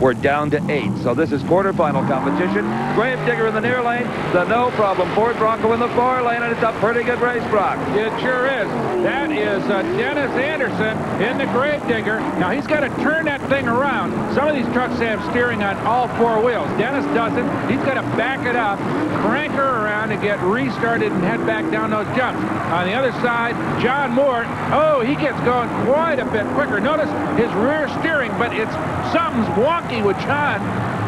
We're down to 8. So this is quarterfinal competition. Gravedigger in the near lane. The no problem Ford Bronco in the far lane, and it's a pretty good race, Brock. It sure is. That is Dennis Anderson in the Gravedigger. Now he's got to turn that thing around. Some of these trucks have steering on all 4 wheels. Dennis doesn't. He's got to back it up, crank her around, and get restarted and head back down those jumps. On the other side, John Moore, oh, he gets going quite a bit quicker. Notice his rear steering, but something's wonky with John.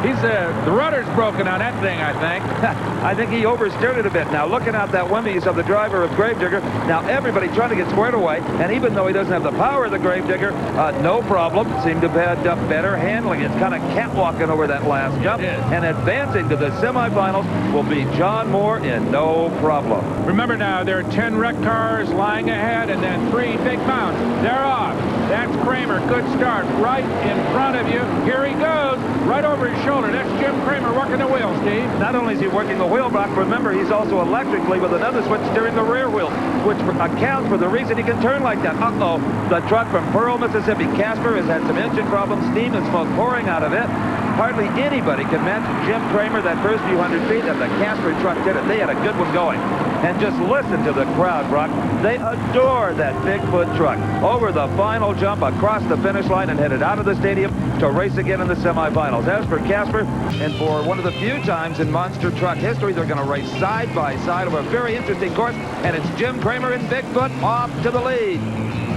The rudder's broken on that thing, I think. I think he oversteered it a bit. Now, looking out that windmill of the driver of Gravedigger, now everybody trying to get squared away, and even though he doesn't have the power of the Gravedigger, no problem. Seemed to have had better handling. It's kind of catwalking over that last jump, and advancing to the semifinals will be John Moore in no problem. Remember now, there are 10 wrecked cars lying ahead, and then 3 big mounds. They're off. That's Kramer. Good start. Right in front of you. Here he goes. Right over his shoulder. That's Jim Kramer working the wheel, Steve. Not only is he working the wheel, Brock, remember he's also electrically with another switch steering the rear wheel, which accounts for the reason he can turn like that. Uh-oh. The truck from Pearl, Mississippi. Casper has had some engine problems. Steam and smoke pouring out of it. Hardly anybody can match Jim Kramer that first few hundred feet, and the Casper truck did it. They had a good one going. And just listen to the crowd, Brock. They adore that Bigfoot truck. Over the final jump, across the finish line, and headed out of the stadium to race again in the semifinals. As for Casper, and for one of the few times in Monster Truck history, they're going to race side by side over a very interesting course, and it's Jim Kramer and Bigfoot off to the lead.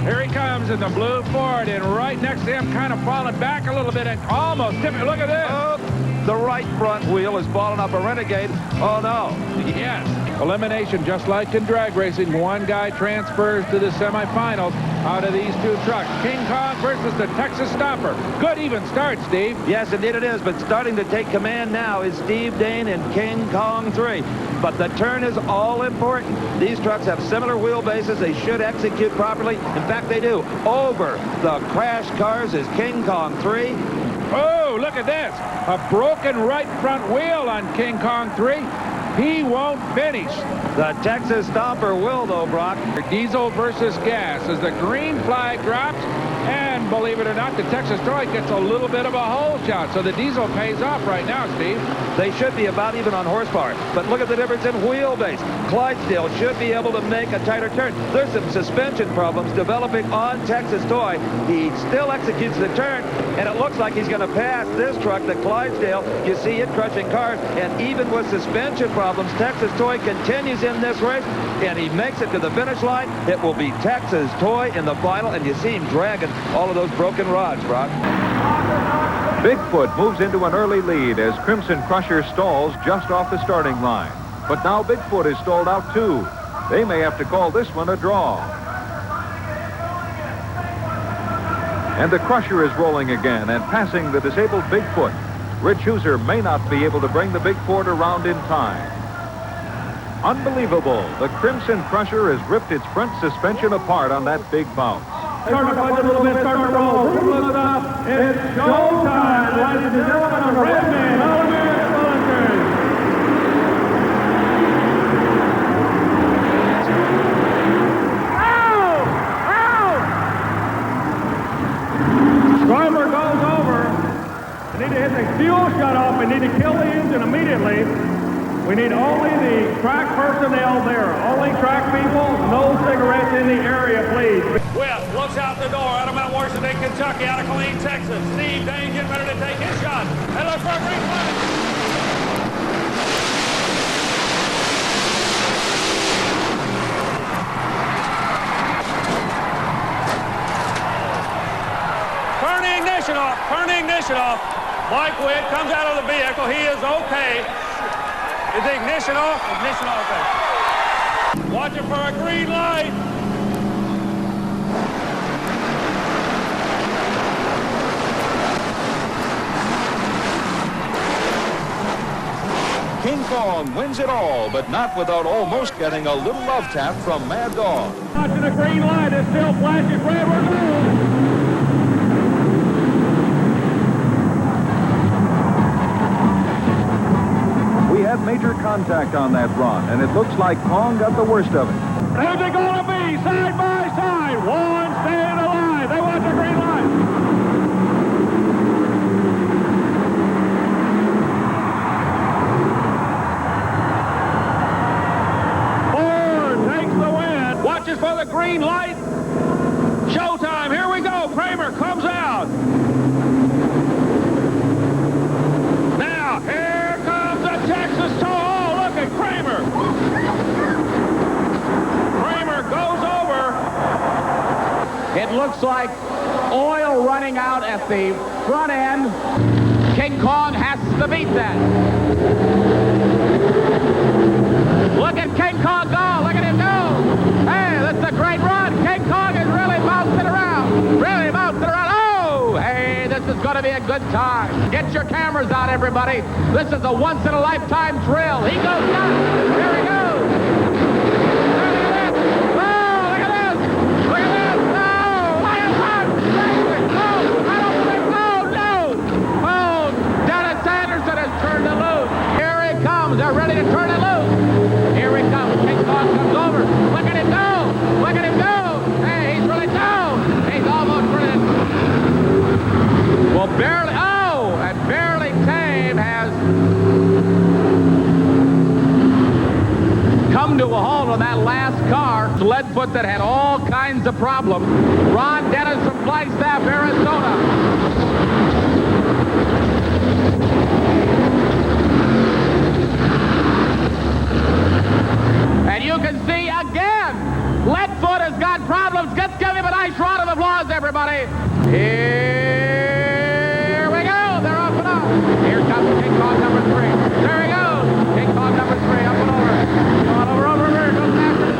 Here he comes in the blue Ford, and right next to him, kind of falling back a little bit and almost tipping. Look at this. Oh, the right front wheel is falling off a Renegade. Oh, no. Yes. Elimination, just like in drag racing. One guy transfers to the semifinals out of these 2 trucks. King Kong versus the Texas Stomper. Good even start, Steve. Yes, indeed it is, but starting to take command now is Steve Dane in King Kong 3. But the turn is all important. These trucks have similar wheelbases. They should execute properly. In fact, they do. Over the crash cars is King Kong 3. Oh, look at this. A broken right front wheel on King Kong 3. He won't finish. The Texas Stomper will, though, Brock. Diesel versus gas as the green flag drops. And believe it or not, the Texas Toy gets a little bit of a hole shot. So the diesel pays off right now, Steve. They should be about even on horsepower. But look at the difference in wheelbase. Clydesdale should be able to make a tighter turn. There's some suspension problems developing on Texas Toy. He still executes the turn, and it looks like he's going to pass this truck, the Clydesdale. You see it crushing cars, and even with suspension problems, Texas Toy continues in this race, and he makes it to the finish line. It will be Texas Toy in the final, and you see him dragging all of those broken rods, Brock. Bigfoot moves into an early lead as Crimson Crusher stalls just off the starting line. But now Bigfoot is stalled out too. They may have to call this one a draw. And the Crusher is rolling again and passing the disabled Bigfoot. Rich Hooser may not be able to bring the Big Ford around in time. Unbelievable. The Crimson Crusher has ripped its front suspension apart on that big bounce. Start to punch a little bit, start to roll. Look up. It's showtime, ladies and gentlemen, of Redman, All-American Military. Ow! Ow! Driver goes over. We need to hit the fuel shutoff. We need to kill the engine immediately. We need only the track personnel there. Only track people, no cigarettes in the area, please. Whip looks out the door out of Mount Washington, Kentucky, out of Killeen, Texas. Steve Dane getting ready to take his shot. And look for a green flag. Turn the ignition off. Turn the ignition off. Mike Witt comes out of the vehicle. He is okay. Is the ignition off? Ignition off. Okay. Watching for a green light. King Kong wins it all, but not without almost getting a little love tap from Mad Dog. Watching a green light, it still flashes red. We're good. We had major contact on that run, and it looks like Kong got the worst of it. Who's it going to be? Side by side. One staying alive. They want the green light. the front end. King Kong has to beat that. Look at King Kong go. Look at him go. Hey, that's a great run. King Kong is really bouncing around. Really bouncing around. Oh, hey, this is going to be a good time. Get your cameras out, everybody. This is a once-in-a-lifetime thrill. He goes nuts. Here he goes. They're ready to turn it loose. Here he comes. King Kong comes over. Look at him go. Look at him go. Hey, he's really down. He's almost ready. Well, barely. Oh, and Barely Tame has come to a halt on that last car. Leadfoot that had all kinds of problems. Ron Dennis from Flagstaff, Arizona. And you can see again, Leadfoot has got problems. Let's give him a nice round of applause, everybody. Here we go. They're up and up. Here comes King Kong number 3. There he goes. King Kong number 3 up and over. Going over. Goes after the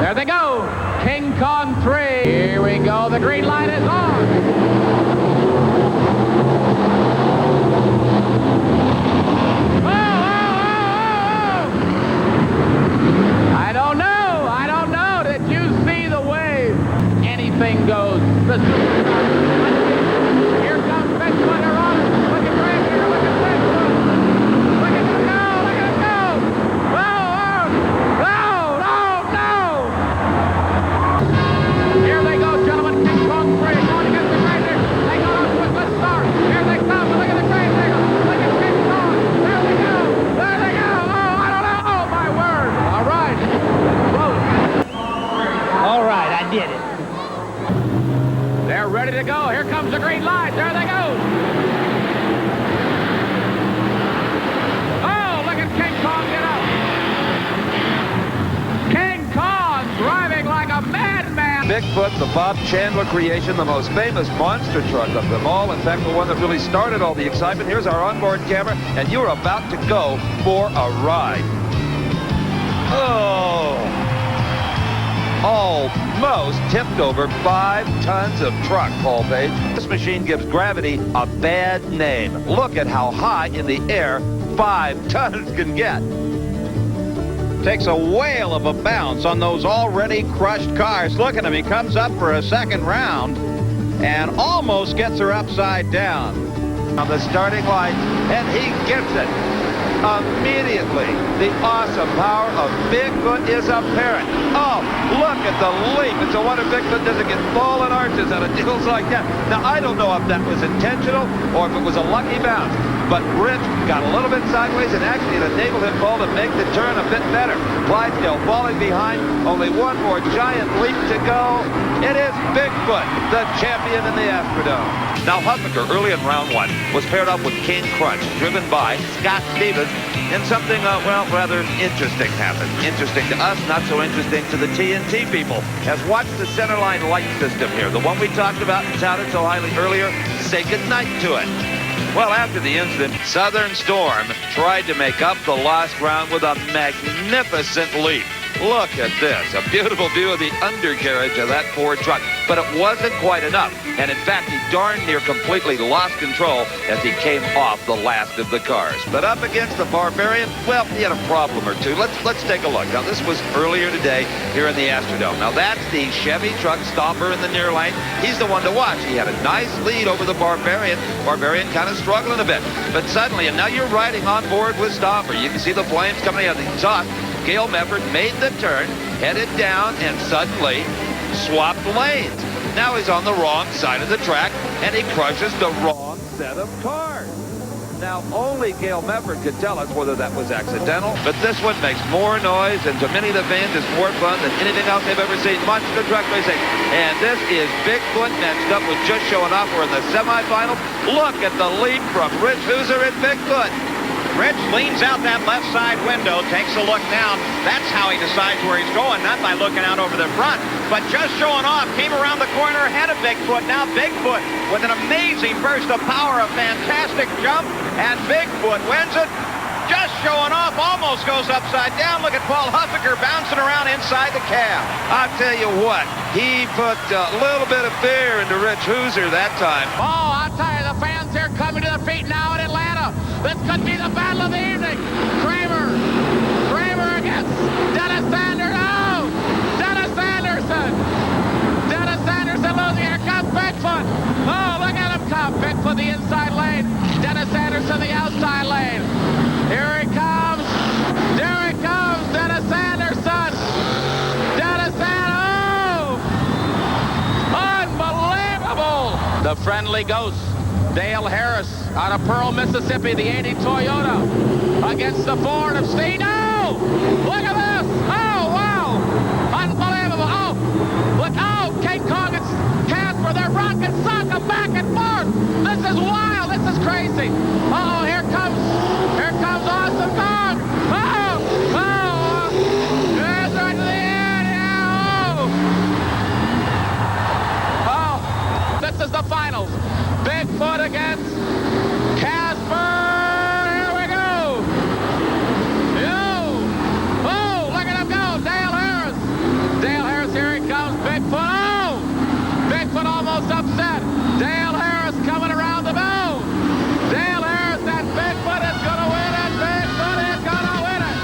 There they go. King Kong 3. Here we go. The green light is on. Goes the superstar. Here comes Bigfoot. They're on it. Look at Greg here. Look at Bigfoot. Look at him go. Look at him go. No. Here they go, gentlemen. King Kong 3 going against the Grave Digger. They got up with the start. Here they come. Look at the Grave Digger. Look at King Kong. There they go. There they go. Oh, I don't know. Oh, my word. All right. Whoa. All right, I did it. They're ready to go. Here comes the green light. There they go. Oh, look at King Kong get up. King Kong driving like a madman. Bigfoot, the Bob Chandler creation, the most famous monster truck of them all. In fact, the one that really started all the excitement. Here's our onboard camera, and you're about to go for a ride. Oh! Almost tipped over 5 tons of truck, Paul Page. This machine gives gravity a bad name. Look at how high in the air 5 tons can get. Takes a whale of a bounce on those already crushed cars. Look at him. He comes up for a second round and almost gets her upside down. On the starting line, and he gets it. Immediately, the awesome power of Bigfoot is apparent. Oh, look at the leap. It's a wonder Bigfoot doesn't get fallen arches out of deals like that. Now, I don't know if that was intentional or if it was a lucky bounce, but Rich got a little bit sideways and actually it enabled him, Paul, to make the turn a bit better. Clydesdale falling behind. Only one more giant leap to go. It is Bigfoot, the champion in the Astrodome. Now, Huffaker, early in round 1, was paired up with King Crunch, driven by Scott Stevens, and something, well, rather interesting happened. Interesting to us, not so interesting to the TNT people. As watch the centerline light system here, the one we talked about and touted so highly earlier, say goodnight to it. Well, after the incident, Southern Storm tried to make up the lost ground with a magnificent leap. Look at this, a beautiful view of the undercarriage of that Ford truck. But it wasn't quite enough. And in fact, he darn near completely lost control as he came off the last of the cars. But up against the Barbarian, well, he had a problem or two. Let's take a look. Now, this was earlier today here in the Astrodome. Now, that's the Chevy truck stomper in the near lane. He's the one to watch. He had a nice lead over the Barbarian. Barbarian kind of struggling a bit. But suddenly, and now you're riding on board with Stomper. You can see the flames coming out of the exhaust. Gale Mefford made the turn, headed down, and suddenly swapped lanes. Now he's on the wrong side of the track, and he crushes the wrong set of cars. Now, only Gale Mefford could tell us whether that was accidental, but this one makes more noise, and to many of the fans, it's more fun than anything else they've ever seen. Monster Truck Racing. And this is Bigfoot next up with just showing off. We're in the semifinals. Look at the leap from Rich Hooser and Bigfoot. Rich leans out that left side window, takes a look down. That's how he decides where he's going, not by looking out over the front, but just showing off. Came around the corner ahead of Bigfoot. Now Bigfoot with an amazing burst of power, a fantastic jump, and Bigfoot wins it. Just showing off, almost goes upside down. Look at Paul Huffaker bouncing around inside the cab. I'll tell you what, he put a little bit of fear into Rich Hoosier that time. Oh, I'll tell you, the fans here coming to their feet now in Atlanta. This could be the battle of the evening. Kramer against Dennis Anderson. Oh, Dennis Anderson losing. Here comes Bigfoot. Oh, look at him come. Bigfoot the inside lane. Dennis Anderson the outside lane. Here he comes. There he comes. Dennis Anderson. Oh! Unbelievable. The friendly ghost. Dale Harris out of Pearl, Mississippi, the 80 Toyota against the Ford of Steve. No! Look at this! Oh, wow! Unbelievable! Oh, look! Oh, King Kong and Casper, they're rocking Saka back and forth! This is wild! This is crazy! Uh-oh, here comes Awesome Kong! Oh! There's right to the end! Yeah! Oh! This is the finals. Bigfoot against Casper. Here we go. Oh, look at him go. Dale Harris, here he comes. Bigfoot. Oh, Bigfoot almost upset. Dale Harris coming around the bow. Dale Harris, and Bigfoot is going to win it. Bigfoot is going to win it.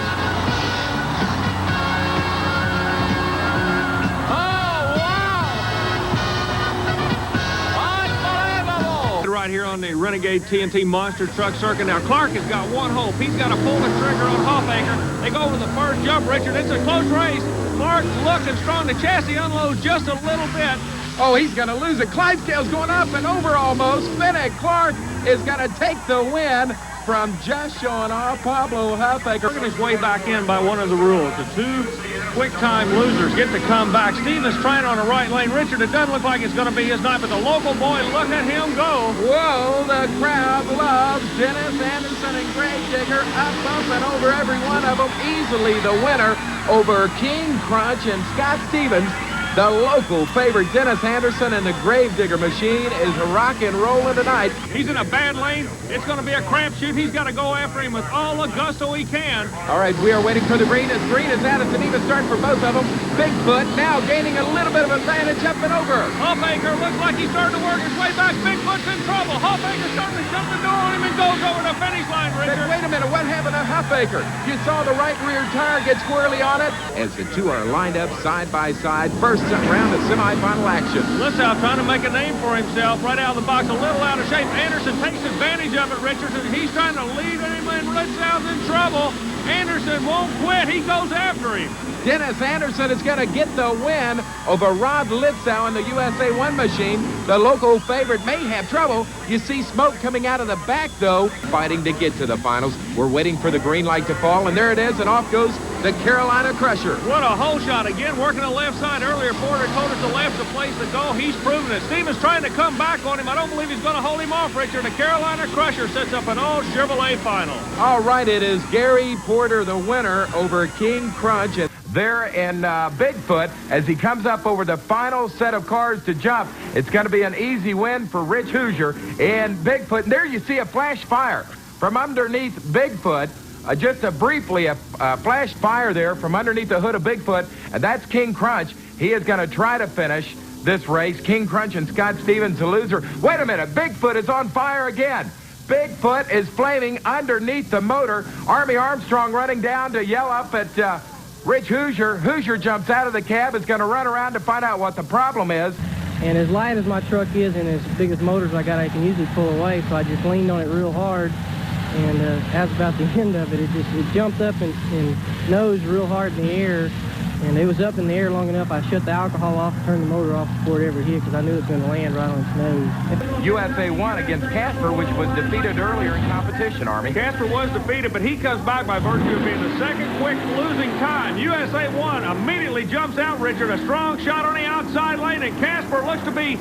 Right here on the Renegade TNT Monster Truck circuit. Now, Clark has got one hope. He's got to pull the trigger on Hoffaker. They go to the first jump, Richard. It's a close race. Clark's looking strong. The chassis unloads just a little bit. Oh, he's going to lose it. Clydesdale's going up and over almost. Finnick Clark is going to take the win from just showing off Pablo Huffaker. Working his way back in by one of the rules. The two quick-time losers get to come back. Stevens trying on the right lane. Richard, it doesn't look like it's going to be his night, but the local boy, look at him go. Whoa, the crowd loves Dennis Anderson and Gravedigger up and over every one of them. Easily the winner over King Crunch and Scott Stevens. The local favorite, Dennis Anderson, and the Gravedigger machine is rock and rolling tonight. He's in a bad lane. It's going to be a crapshoot. He's got to go after him with all the gusto he can. All right, we are waiting for the green. As green as Addison, even start for both of them. Bigfoot now gaining a little bit of advantage up and over. Hoffaker looks like he's starting to work his way back. Bigfoot's in trouble. Hoffaker's starting to shut the door on him and goes over the finish line, Richard. Wait a minute, what happened to Huffaker? You saw the right rear tire get squirrely on it as the two are lined up side by side. First round of semifinal action. Lissow trying to make a name for himself right out of the box, a little out of shape. Anderson takes advantage of it, Richard, and he's trying to lead him, and Litzau's in trouble. Anderson won't quit. He goes after him. Dennis Anderson is going to get the win over Rod Litzau in the USA 1 machine. The local favorite may have trouble. You see smoke coming out of the back, though, fighting to get to the finals. We're waiting for the green light to fall, and there it is, and off goes the Carolina Crusher. What a hole shot. Again, working the left side earlier. Porter told us the left's the place to go. He's proven it. Stevens trying to come back on him. I don't believe he's going to hold him off, Richard. The Carolina Crusher sets up an all Chevrolet final. All right, it is Gary Porter, the winner, over King Crunch. There in Bigfoot as he comes up over the final set of cars to jump. It's going to be an easy win for Rich Hoosier and Bigfoot. And there you see a flash fire from underneath Bigfoot. Just briefly, a flash fire there from underneath the hood of Bigfoot, and that's King Crunch. He is going to try to finish this race. King Crunch and Scott Stevens, the loser. Wait a minute, Bigfoot is on fire again. Bigfoot is flaming underneath the motor. Army Armstrong running down to yell up at Rich Hoosier. Hoosier jumps out of the cab, is going to run around to find out what the problem is. And as light as my truck is and as big as motors I got, I can usually pull away, so I just leaned on it real hard. And as about the end of it, it jumped up and nosed real hard in the air. And it was up in the air long enough. I shut the alcohol off and turned the motor off before it ever hit because I knew it was going to land right on its nose. USA won against Casper, which was defeated earlier in competition, Army. Casper was defeated, but he comes back by virtue of being the second quick losing time. USA 1 immediately jumps out, Richard. A strong shot on the outside lane, and Casper looks to be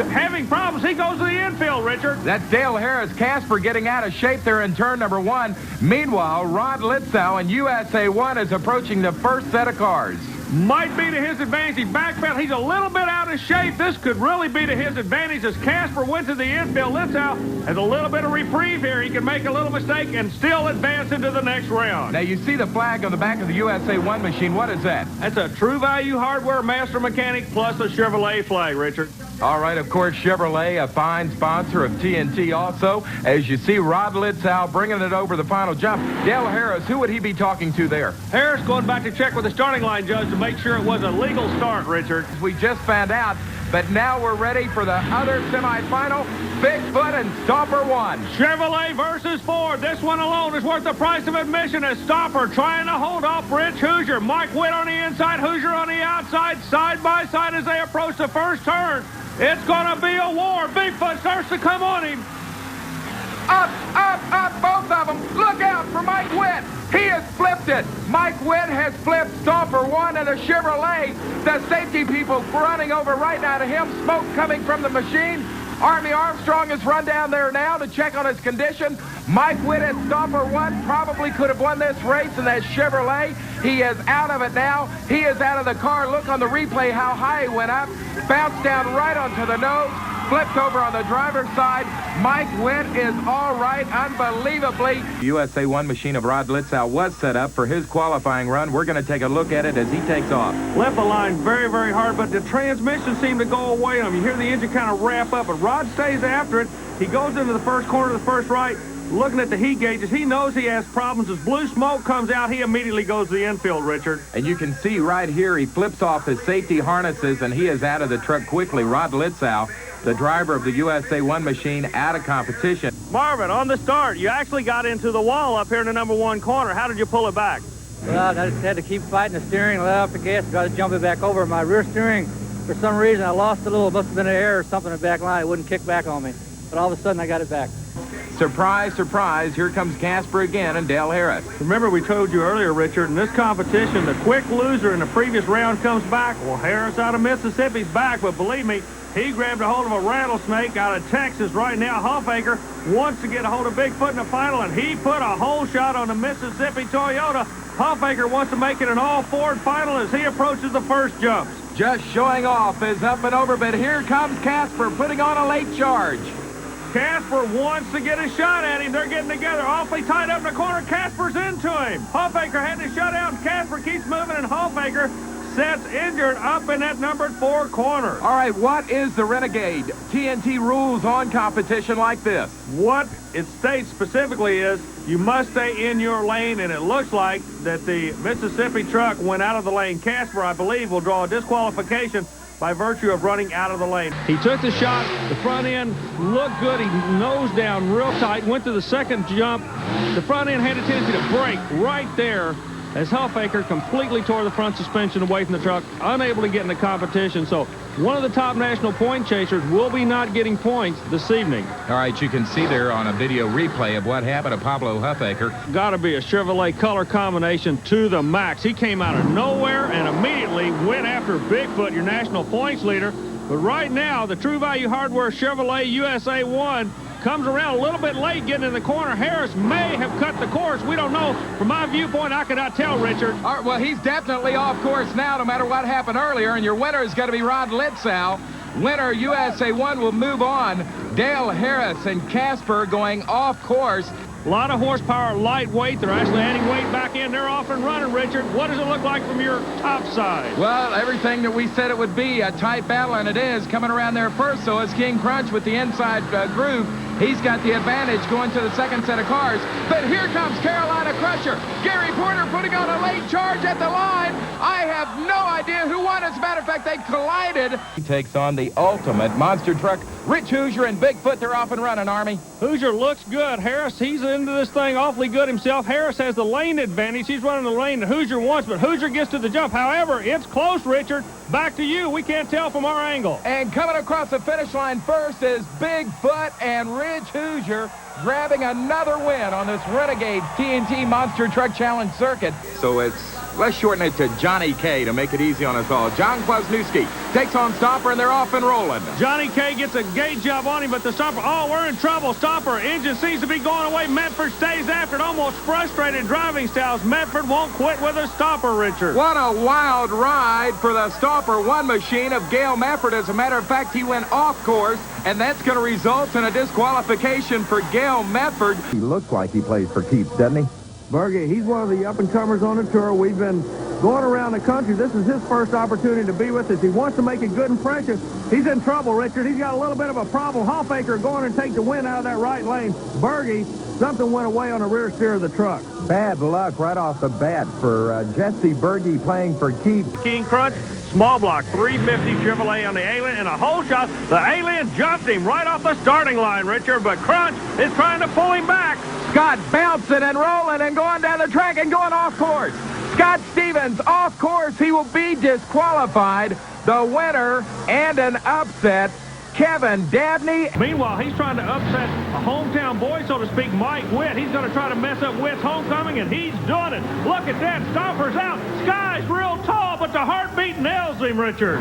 having problems. He goes to the infield, Richard. That's Dale Harris. Casper getting out of shape there in turn number 1. Meanwhile, Rod Litzow and USA 1 is approaching the first set of cars. Might be to his advantage. He backpedaled. He's a little bit out of shape. This could really be to his advantage as Casper went to the infield. Litzow has a little bit of reprieve here. He can make a little mistake and still advance into the next round. Now, you see the flag on the back of the USA 1 machine. What is that? That's a True Value Hardware Master Mechanic plus a Chevrolet flag, Richard. All right, of course, Chevrolet, a fine sponsor of TNT also. As you see, Rod Litzow bringing it over the final jump. Dale Harris, who would he be talking to there? Harris going back to check with the starting line judge to make sure it was a legal start, Richard. We just found out, but now we're ready for the other semifinal. Bigfoot and Stomper 1. Chevrolet versus Ford. This one alone is worth the price of admission as Stomper trying to hold off Rich Hoosier. Mike Witt on the inside, Hoosier on the outside, side by side as they approach the first turn. It's going to be a war. Bigfoot starts to come on him. Up, up, up, both of them. Look out for Mike Witt. He has flipped it. Mike Witt has flipped Stomper 1 and a Chevrolet. The safety people running over right now to him. Smoke coming from the machine. Army Armstrong has run down there now to check on his condition. Mike Witt and Stomper 1 probably could have won this race in that Chevrolet. He is out of it now. He is out of the car. Look on the replay how high he went up. Bounced down right onto the nose. Flipped over on the driver's side. Mike Witt is all right, unbelievably. USA 1 machine of Rod Litzow was set up for his qualifying run. We're going to take a look at it as he takes off. Left the line very, very hard, but the transmission seemed to go away on him. You hear the engine kind of wrap up, but Rod stays after it. He goes into the first corner, the first right, looking at the heat gauges. He knows he has problems. As blue smoke comes out, he immediately goes to the infield, Richard. And you can see right here, he flips off his safety harnesses, and he is out of the truck quickly. Rod Litzow, the driver of the USA 1 machine, out of competition. Marvin, on the start, you actually got into the wall up here in the number 1 corner. How did you pull it back? Well, I just had to keep fighting the steering, let off the gas, try to jump it back over. My rear steering, for some reason, I lost a little, must have been an error or something in the back line. It wouldn't kick back on me. But all of a sudden, I got it back. Surprise, surprise, here comes Casper again and Dale Harris. Remember, we told you earlier, Richard, in this competition, the quick loser in the previous round comes back. Well, Harris out of Mississippi's back, but believe me, he grabbed a hold of a rattlesnake out of Texas right now. Huffaker wants to get a hold of Bigfoot in the final, and he put a hole shot on the Mississippi Toyota. Huffaker wants to make it an all-Ford final as he approaches the first jumps. Just showing off is up and over, but here comes Casper putting on a late charge. Casper wants to get a shot at him. They're getting together. Awfully tight up in the corner. Casper's into him. Huffaker had to shut out. Casper keeps moving, and Huffaker sets injured up in that numbered 4 corner. All right, what is the Renegade? TNT rules on competition like this. What it states specifically is you must stay in your lane, and it looks like that the Mississippi truck went out of the lane. Casper, I believe, will draw a disqualification by virtue of running out of the lane. He took the shot, the front end looked good, he nosed down real tight, went to the second jump. The front end had a tendency to break right there as Huffaker completely tore the front suspension away from the truck, unable to get in the competition. So one of the top national point chasers will be not getting points this evening. All right, you can see there on a video replay of what happened to Pablo Huffaker. Got to be a Chevrolet color combination to the max. He came out of nowhere and immediately went after Bigfoot, your national points leader. But right now, the True Value Hardware Chevrolet USA 1 comes around a little bit late getting in the corner. Harris may have cut the course. We don't know. From my viewpoint, I cannot tell, Richard. All right, well, he's definitely off course now, no matter what happened earlier, and your winner is going to be Rod Litzow. Winner USA 1 will move on. Dale Harris and Casper going off course. A lot of horsepower, lightweight. They're actually adding weight back in. They're off and running, Richard. What does it look like from your top side? Well, everything that we said it would be, a tight battle, and it is. Coming around there first, so is King Crunch with the inside groove. He's got the advantage going to the second set of cars. But here comes Carolina Crusher. Gary Porter putting on a late charge at the line. I have no idea who won. As a matter of fact, they collided. He takes on the ultimate monster truck. Rich Hoosier and Bigfoot, they're off and running, Army. Hoosier looks good. Harris, he's into this thing awfully good himself. Harris has the lane advantage. He's running the lane that Hoosier wants, but Hoosier gets to the jump. However, it's close, Richard. Back to you. We can't tell from our angle. And coming across the finish line first is Bigfoot and Rich Hoosier grabbing another win on this Renegade TNT Monster Truck Challenge circuit. So let's shorten it to Johnny K to make it easy on us all. John Kwasniewski takes on Stomper, and they're off and rolling. Johnny K gets a gate job on him, but the Stomper, oh, we're in trouble. Stomper, engine seems to be going away. Medford stays after it, almost frustrated driving styles. Medford won't quit with a Stomper, Richard. What a wild ride for the Stomper 1 machine of Gail Medford. As a matter of fact, he went off course, and that's going to result in a disqualification for Gail Medford. He looks like he plays for keeps, doesn't he? Berge, he's one of the up-and-comers on the tour. We've been going around the country. This is his first opportunity to be with us. He wants to make a good impression. He's in trouble, Richard. He's got a little bit of a problem. Hoffaker going and take the win out of that right lane. Berge, something went away on the rear steer of the truck. Bad luck right off the bat for Jesse Berge playing for keeps. King Crunch, small block, 350 Chevrolet on the Alien, and a hole shot. The Alien jumped him right off the starting line, Richard, but Crunch is trying to pull him back. Scott bouncing and rolling and going down the track and going off course. Scott Stevens off course. He will be disqualified. The winner and an upset, Kevin Dabney. Meanwhile, he's trying to upset a hometown boy, so to speak, Mike Witt. He's going to try to mess up Witt's homecoming, and he's doing it. Look at that. Stomper's out. Sky's real tall, but the heartbeat nails him, Richard.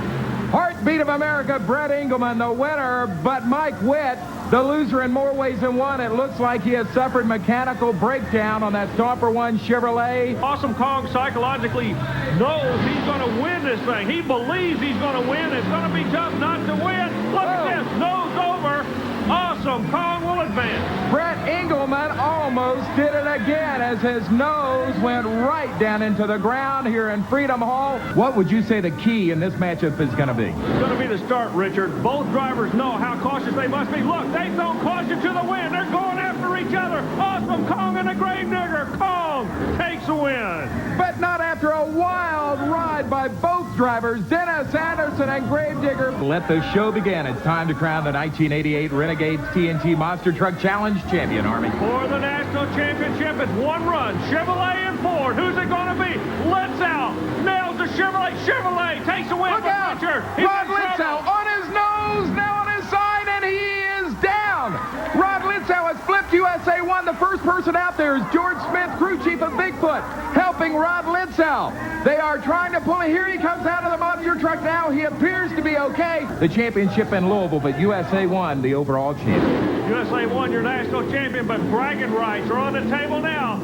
Heartbeat of America, Brett Engelman, the winner, but Mike Witt, the loser in more ways than one. It looks like he has suffered mechanical breakdown on that Stomper 1 Chevrolet. Awesome Kong psychologically knows he's going to win this thing. He believes he's going to win. It's going to be tough not to win. Look at this. Nose over. Awesome Kong will advance. Brett Engelman almost did it again as his nose went right down into the ground here in Freedom Hall. What would you say the key in this matchup is going to be? It's going to be the start, Richard. Both drivers know how cautious they must be. Look, they throw caution to the wind. They're going after each other. Awesome Kong and the Gravedigger. Kong takes the win. But not after a wild ride by both drivers, Dennis Anderson and Gravedigger. Let the show begin. It's time to crown the 1988 Renegades TNT Monster Truck Challenge champion, Army. For the national championship, it's one run. Chevrolet and Ford. Who's it going to be? Litzow nails the Chevrolet. Chevrolet takes the win. Look out! Rod Litzow on his nose, now on his side, and he is down. Rod Litzow has flipped USA 1. The first person out there is George Smith, crew chief of Bigfoot, helping Rod Litzow. They are trying to pull it. Here he comes out of the monster truck now. He appears to be okay. The championship in Louisville, but USA 1, the overall champion. USA 1, your national champion, but bragging rights are on the table now.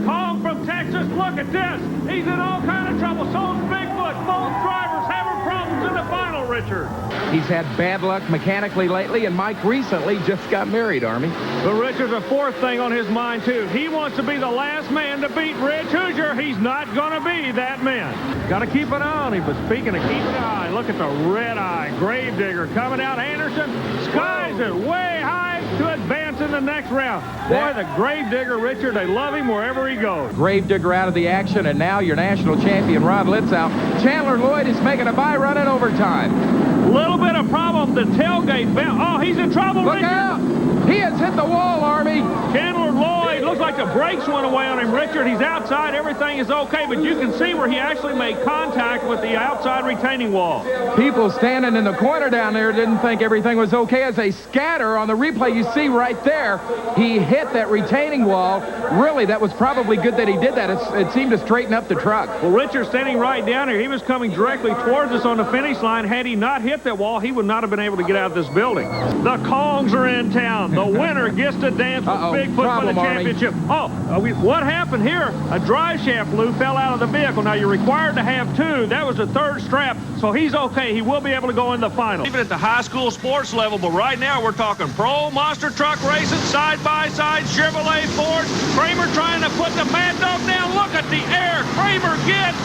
Kong from Texas, look at this. He's in all kind of trouble. So's Bigfoot. Both drivers having problems in the final, Richard. He's had bad luck mechanically lately, and Mike recently just got married, Army. But Richard's a fourth thing on his mind, too. He wants to be the last man to beat Rich Hoosier. He's not going to be that man. Got to keep an eye on him, but speaking of keeping an eye, look at the red eye. Gravedigger coming out. Anderson skies it way high to advance in the next round. Boy, the Gravedigger, Richard, they love him wherever he goes. Gravedigger out of the action, and now your national champion, Rod Litzow. Chandler Lloyd is making a bye run in overtime. Little bit of problem. The tailgate bent. Oh, he's in trouble, Look Richard. out! He has hit the wall, Army. Chandler Lloyd, looks like the brakes went away on him, Richard. He's outside. Everything is okay, but you can see where he actually made contact with the outside retaining wall. People standing in the corner down there didn't think everything was okay as they scatter. On the replay, you see right there, he hit that retaining wall. Really, that was probably good that he did that. It seemed to straighten up the truck. Well, Richard standing right down here, he was coming directly towards us on the finish line. Had he not hit that wall, he would not have been able to get out of this building. The Kongs are in town. The winner gets to dance with Bigfoot for the championship. What happened here? A drive shaft fell out of the vehicle. Now, you're required to have two. That was the third strap, so he's okay. He will be able to go in the final. Even at the high school sports level, but right now we're talking pro monster truck racing, side-by-side, Chevrolet, Ford. Kramer trying to put the Mad Dog down. Look at the air Kramer gets.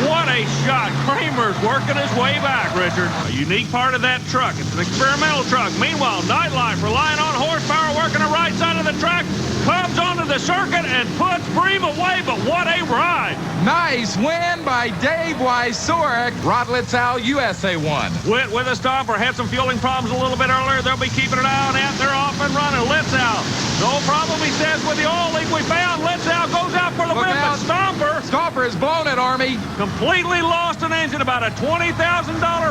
What a shot. Kramer's working his way back, Richard. A unique part of that truck. It's an experimental truck. Meanwhile, Nightlife relying on horsepower the circuit and puts Bream away, but what a ride. Nice win by Dave Wysorek. Rod Litzow, USA 1. Witt with a stopper. Had some fueling problems a little bit earlier. They'll be keeping an eye on that. They're off and running. Litzow. No problem, he says, with the oil leak we found. Litzow goes out for the win, but Stomper is blown it, Army. completely lost an engine. About a $20,000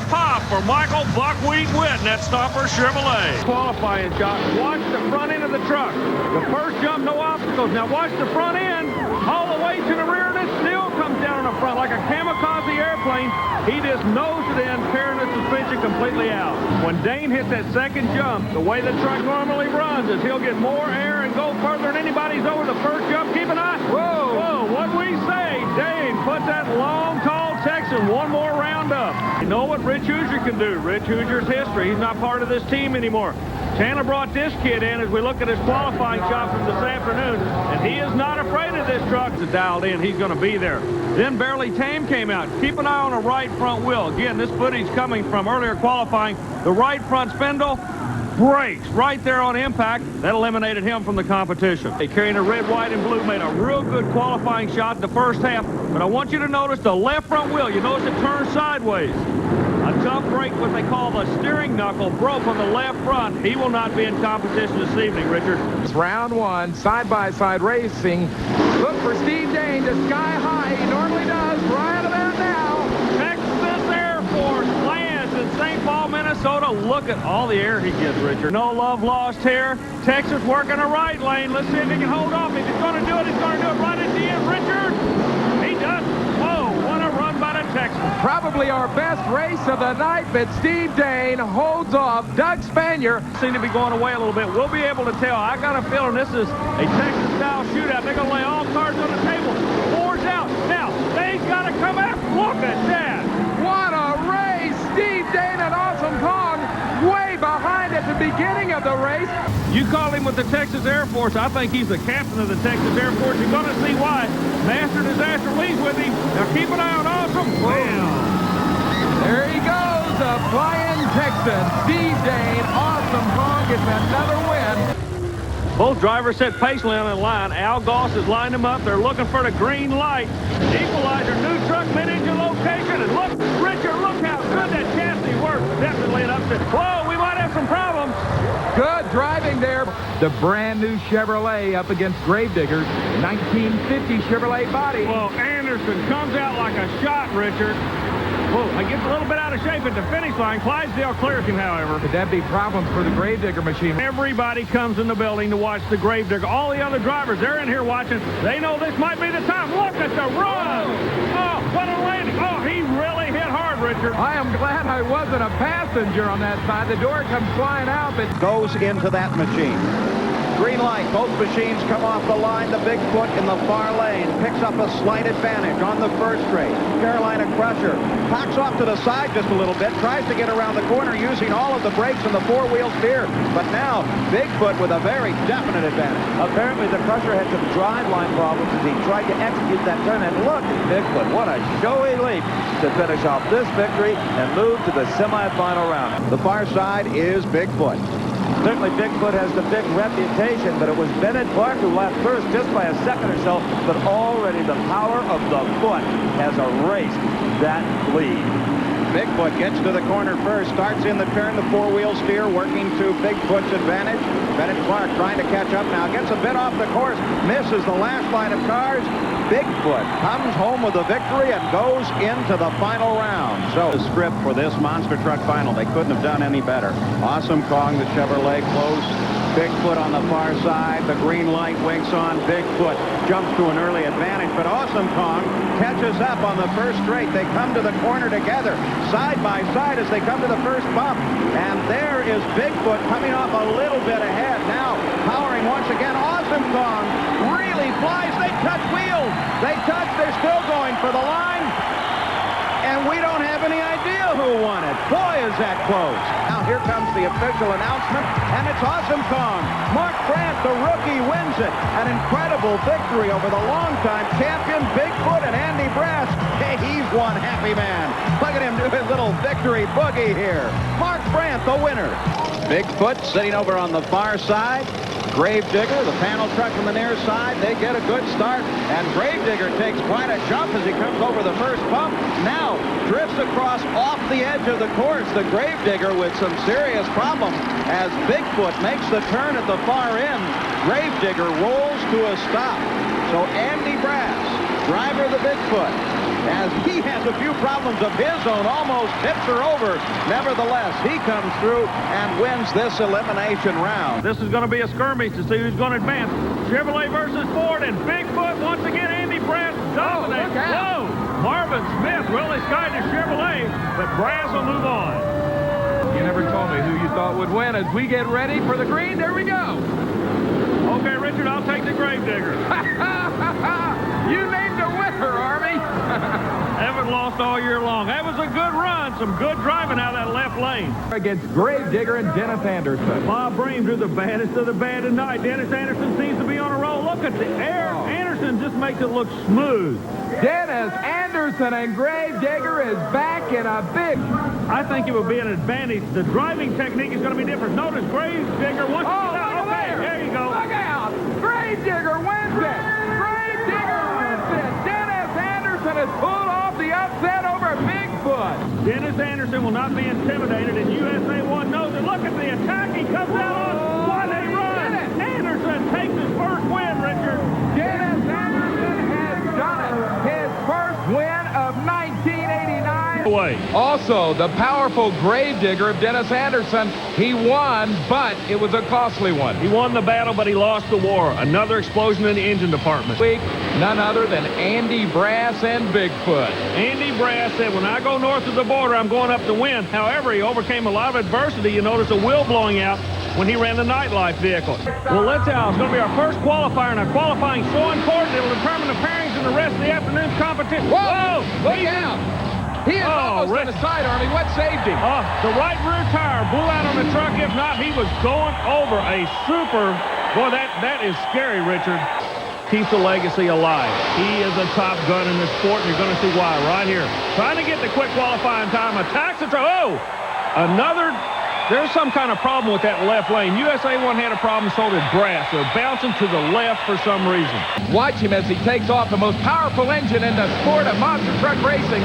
pop for Michael Buckwheat Witt in that Stomper Chevrolet. Qualifying shot. Watch the front end of the truck. The first jump, no obstacles. Now watch the front end all the way to the rear, and it still comes down on the front like a kamikaze airplane. He just nosed it in, tearing the suspension completely out. When Dane hits that second jump, the way the truck normally runs is he'll get more air and go further than anybody's over the first jump. Keep an eye. Whoa, what'd we say? Dane put that long, tall Texan one more round up. You know what Rich Hoosier can do. Rich Hoosier's history. He's not part of this team anymore. Chandler brought this kid in as we look at his qualifying shot from this afternoon, and he is not afraid of this truck. It's dialed in. He's going to be there. Then Barely Tame came out. Keep an eye on the right front wheel. Again, this footage coming from earlier qualifying. The right front spindle breaks right there on impact. That eliminated him from the competition. They carrying a red, white, and blue made a real good qualifying shot in the first half, but I want you to notice the left front wheel. You notice it turns sideways. A tough break, what they call the steering knuckle, broke on the left front. He will not be in competition this evening, Richard. It's round one, side-by-side racing. Look for Steve Dane to sky high. He normally does right about now. Texas Air Force lands in St. Paul, Minnesota. Look at all the air he gets, Richard. No love lost here. Texas working a right lane. Let's see if he can hold off. If he's going to do it, he's going to do it right at the end, Richard. He does. Oh, what a run by the Texans. Probably our best race of the night, but Steve Dane holds off Doug Spanier. Seem to be going away a little bit. We'll be able to tell. I got a feeling this is a Texas-style shootout. They're going to lay all cards on the table. Four's out. Now, Dane's got to come out. Look at that. What a race! Steve Dane and Awesome Kong way behind at the beginning of the race. You call him with the Texas Air Force. I think he's the captain of the Texas Air Force. You're going to see why. Master Disaster leads with him. Now keep an eye on Awesome. Wow. There he goes, a flying Texan. Steve Dane, Awesome Kong gets another win. Both drivers set pace line in line. Al Goss has lined them up. They're looking for the green light. Equalizer, new truck, mid-engine location. And look, Richard, look how good that chassis works. Definitely an upset. Whoa, we might have some problems. Good driving there. The brand new Chevrolet up against Gravedigger's 1950 Chevrolet body. Well, Anderson comes out like a shot, Richard. Whoa, he gets a little bit out of shape at the finish line. Clydesdale clears him, however. Could that be problems for the Gravedigger machine? Everybody comes in the building to watch the Gravedigger. All the other drivers, they're in here watching. They know this might be the time. Look at the run. Oh, what a landing. Oh, he really hit hard, Richard. I am glad I wasn't a passenger on that side. The door comes flying out, but Goes into that machine. Green light, both machines come off the line. The Bigfoot in the far lane picks up a slight advantage on the first straight. Carolina Crusher backs off to the side just a little bit, tries to get around the corner using all of the brakes and the four-wheel steer. But now, Bigfoot with a very definite advantage. Apparently, the Crusher had some driveline problems as he tried to execute that turn. And look at Bigfoot. What a showy leap to finish off this victory and move to the semifinal round. The far side is Bigfoot. Certainly, Bigfoot has the big reputation, but it was Bennett Clark who left first just by a second or so. But already the power of the foot has erased that lead. Bigfoot gets to the corner first, starts in the turn, the four-wheel steer working to Bigfoot's advantage. Bennett Clark trying to catch up now, gets a bit off the course, misses the last line of cars. Bigfoot comes home with a victory and goes into the final round. So the script for this Monster Truck final, they couldn't have done any better. Awesome Kong, the Chevrolet, close. Bigfoot on the far side. The green light winks on. Bigfoot jumps to an early advantage, but Awesome Kong catches up on the first straight. They come to the corner together, side by side as they come to the first bump. And there is Bigfoot coming off a little bit ahead. Now, powering once again. Awesome Kong really flies. They touch wheels. They touch. They're still going for the line. And we don't have any idea who won it. Boy, is that close. Now here comes the official announcement, and it's Awesome Kong. Mark Brandt, the rookie, wins it. An incredible victory over the longtime champion Bigfoot and Andy Brass. Hey, he's one happy man. Look at him do his little victory boogie here. Mark Brandt, the winner. Bigfoot sitting over on the far side. Gravedigger, the panel truck from the near side, they get a good start, and Gravedigger takes quite a jump as he comes over the first bump. Now drifts across off the edge of the course. The Gravedigger with some serious problems as Bigfoot makes the turn at the far end. Gravedigger rolls to a stop. So Andy Brass, driver of the Bigfoot, as he has a few problems of his own, almost tips her over. Nevertheless, he comes through and wins this elimination round. This is going to be a skirmish to see who's going to advance. Chevrolet versus Ford, and Bigfoot once again. Andy Brass dominates. Whoa! Marvin Smith really skied the Chevrolet, but Brass will move on. You never told me who you thought would win. As we get ready for the green, there we go. Okay, Richard, I'll take the Gravedigger. You named a winner, Army. Haven't lost all year long. That was a good run. Some good driving out of that left lane. Against Gravedigger and Dennis Anderson. Bob Bream drew the baddest of the bad tonight. Dennis Anderson seems to be on a roll. Look at the air. Anderson just makes it look smooth. Dennis Anderson and Gravedigger is back in a big... I think it would be an advantage. The driving technique is going to be different. Notice Gravedigger wants to get out. Okay, there you go. Look out. Gravedigger wins it. Gravedigger wins it. Dennis Anderson has pulled off the upset over Bigfoot. Dennis Anderson will not be intimidated, and USA 1 knows it. Look at the attack. He comes out on. What a run. Anderson takes his first win, Richard. Dennis Anderson has done it. His first win of 1989. Also, the powerful Gravedigger of Dennis Anderson. He won, but it was a costly one. He won the battle, but he lost the war. Another explosion in the engine department. None other than Andy Brass and Bigfoot. Andy Brass said, when I go north of the border, I'm going up to win. However, he overcame a lot of adversity. You notice a wheel blowing out when he ran the nightlife vehicle. Well, let's out. It's going to be our first qualifier, and our qualifying is so important it'll determine the pairings in the rest of the afternoon's competition. Whoa! Look out! He is almost on the side, Army. What saved him? The right rear tire blew out on the truck. If not, he was going over a super... Boy, that is scary, Richard. Keeps the legacy alive. He is a top gun in this sport, and you're going to see why right here. Trying to get the quick qualifying time. Attacks the truck. Oh! Another... There's some kind of problem with that left lane. USA 1 had a problem, so did Brass. They're bouncing to the left for some reason. Watch him as he takes off the most powerful engine in the sport of monster truck racing.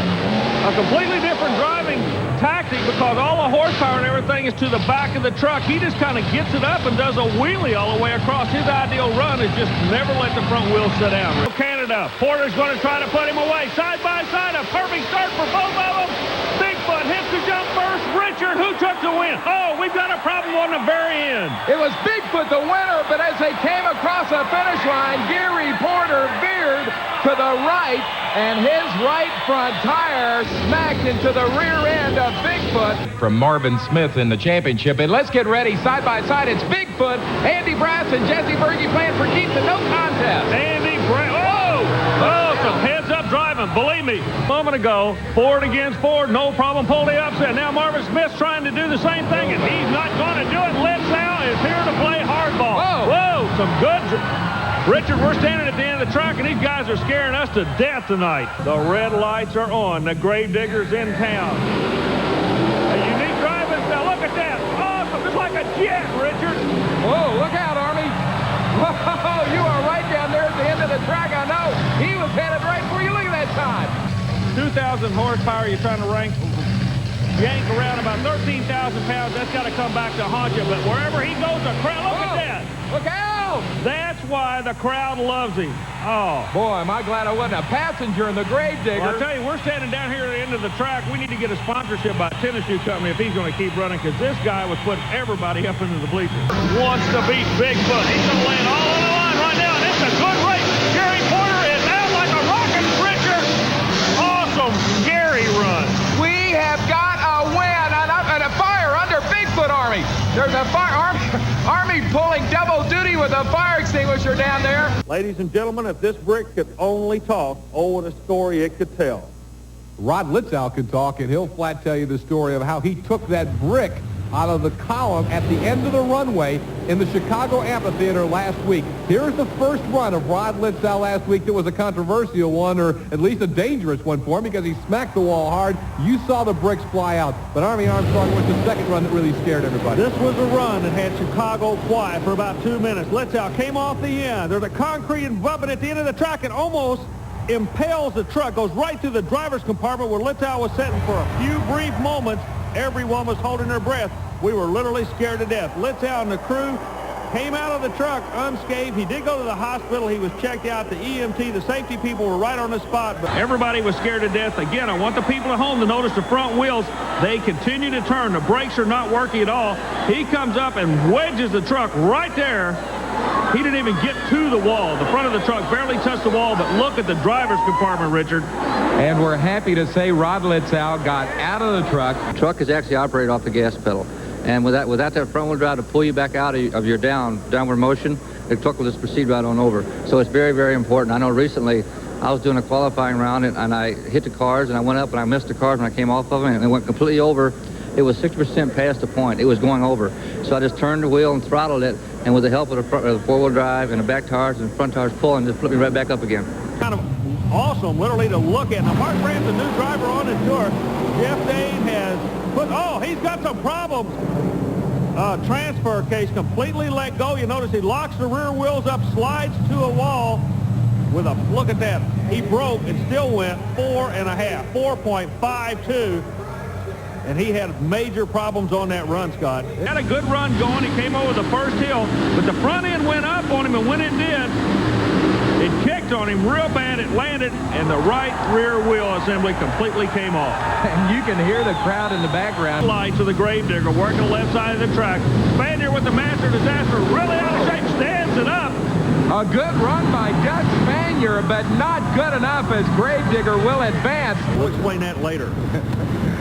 A completely different driving tactic because all the horsepower and everything is to the back of the truck. He just kind of gets it up and does a wheelie all the way across. His ideal run is just never let the front wheel sit down. Canada, Porter's going to try to put him away. Side by side, a perfect start for both of them. Bigfoot hits the jump first. Richard, who took the win? Oh, we've got a problem on the very end. It was Bigfoot the winner, but as they came across the finish line, Gary Porter veered to the right, and his right front tire smacked into the rear end of Bigfoot. From Marvin Smith in the championship, and let's get ready. Side by side, it's Bigfoot, Andy Brass, and Jesse Berge playing for keeps and no contest. Andy Brass. Oh, some heads-up driving. Believe me, a moment ago, Ford against Ford, no problem, pulled the upset. Now Marvin Smith's trying to do the same thing, and he's not going to do it. Lipsau is here to play hardball. Whoa, some good... Richard, we're standing at the end of the track, and these guys are scaring us to death tonight. The red lights are on. The Gravedigger's in town. A unique driving style. Look at that. Awesome. Just like a jet, Richard. Whoa, look out, Army. Whoa, you are right down there at the end of the track. I know. He was headed right for you. Look at that time. 2,000 horsepower. You're trying to yank around about 13,000 pounds. That's got to come back to haunt you. But wherever he goes, the crowd, look at that. Look out. That's why the crowd loves him. Oh. Boy, am I glad I wasn't a passenger in the Gravedigger. Well, I'll tell you, we're standing down here at the end of the track. We need to get a sponsorship by a tennis shoe company if he's going to keep running, because this guy was putting everybody up into the bleachers. Wants to beat Bigfoot. He's going to lay it all on the line right now, and it's a good race. Gary Porter is out like a rocket, Richard. Awesome, scary run. We have got a win and a fire under Bigfoot, Army. There's a fire, Army pulling double duty with a fire extinguisher down there. Ladies and gentlemen, if this brick could only talk, oh, what a story it could tell. Rod Litzow could talk, and he'll flat tell you the story of how he took that brick out of the column at the end of the runway in the Chicago Amphitheater last week. Here's the first run of Rod Litzow last week that was a controversial one, or at least a dangerous one for him, because he smacked the wall hard. You saw the bricks fly out. But Army Armstrong was the second run that really scared everybody. This was a run that had Chicago quiet for about 2 minutes. Litzow came off the end. There's a concrete embankment at the end of the track and almost impales the truck, goes right through the driver's compartment where Litzow was sitting for a few brief moments. Everyone was holding their breath. We were literally scared to death. Litzow and the crew came out of the truck unscathed. He did go to the hospital. He was checked out. The EMT, the safety people were right on the spot. But everybody was scared to death. Again, I want the people at home to notice the front wheels. They continue to turn. The brakes are not working at all. He comes up and wedges the truck right there. He didn't even get to the wall. The front of the truck barely touched the wall, but look at the driver's compartment, Richard. And we're happy to say Rod Litzow got out of the truck. The truck is actually operated off the gas pedal. And without that front-wheel drive to pull you back out of your downward motion, the truck will just proceed right on over. So it's very, very important. I know recently I was doing a qualifying round, and I hit the cars, and I went up, and I missed the cars when I came off of them, and it went completely over. It was 60% past the point. It was going over. So I just turned the wheel and throttled it, and with the help of the four-wheel drive and the back tires and front tires pulling, just flipped me right back up again. Kind of awesome, literally, to look at. Now, Mark Graham's a new driver on the tour. Jeff Dane has put, he's got some problems. Transfer case completely let go. You notice he locks the rear wheels up, slides to a wall with a, look at that. He broke and still went 4.5, 4.52. And he had major problems on that run, Scott. Had a good run going. He came over the first hill, but the front end went up on him, and when it did, it kicked on him real bad. It landed, and the right rear wheel assembly completely came off. And you can hear the crowd in the background. Lights of the Gravedigger working the left side of the track. Spanier with the Master Disaster, really out of shape, stands it up. A good run by Doug Spanier, but not good enough as Gravedigger will advance. We'll explain that later.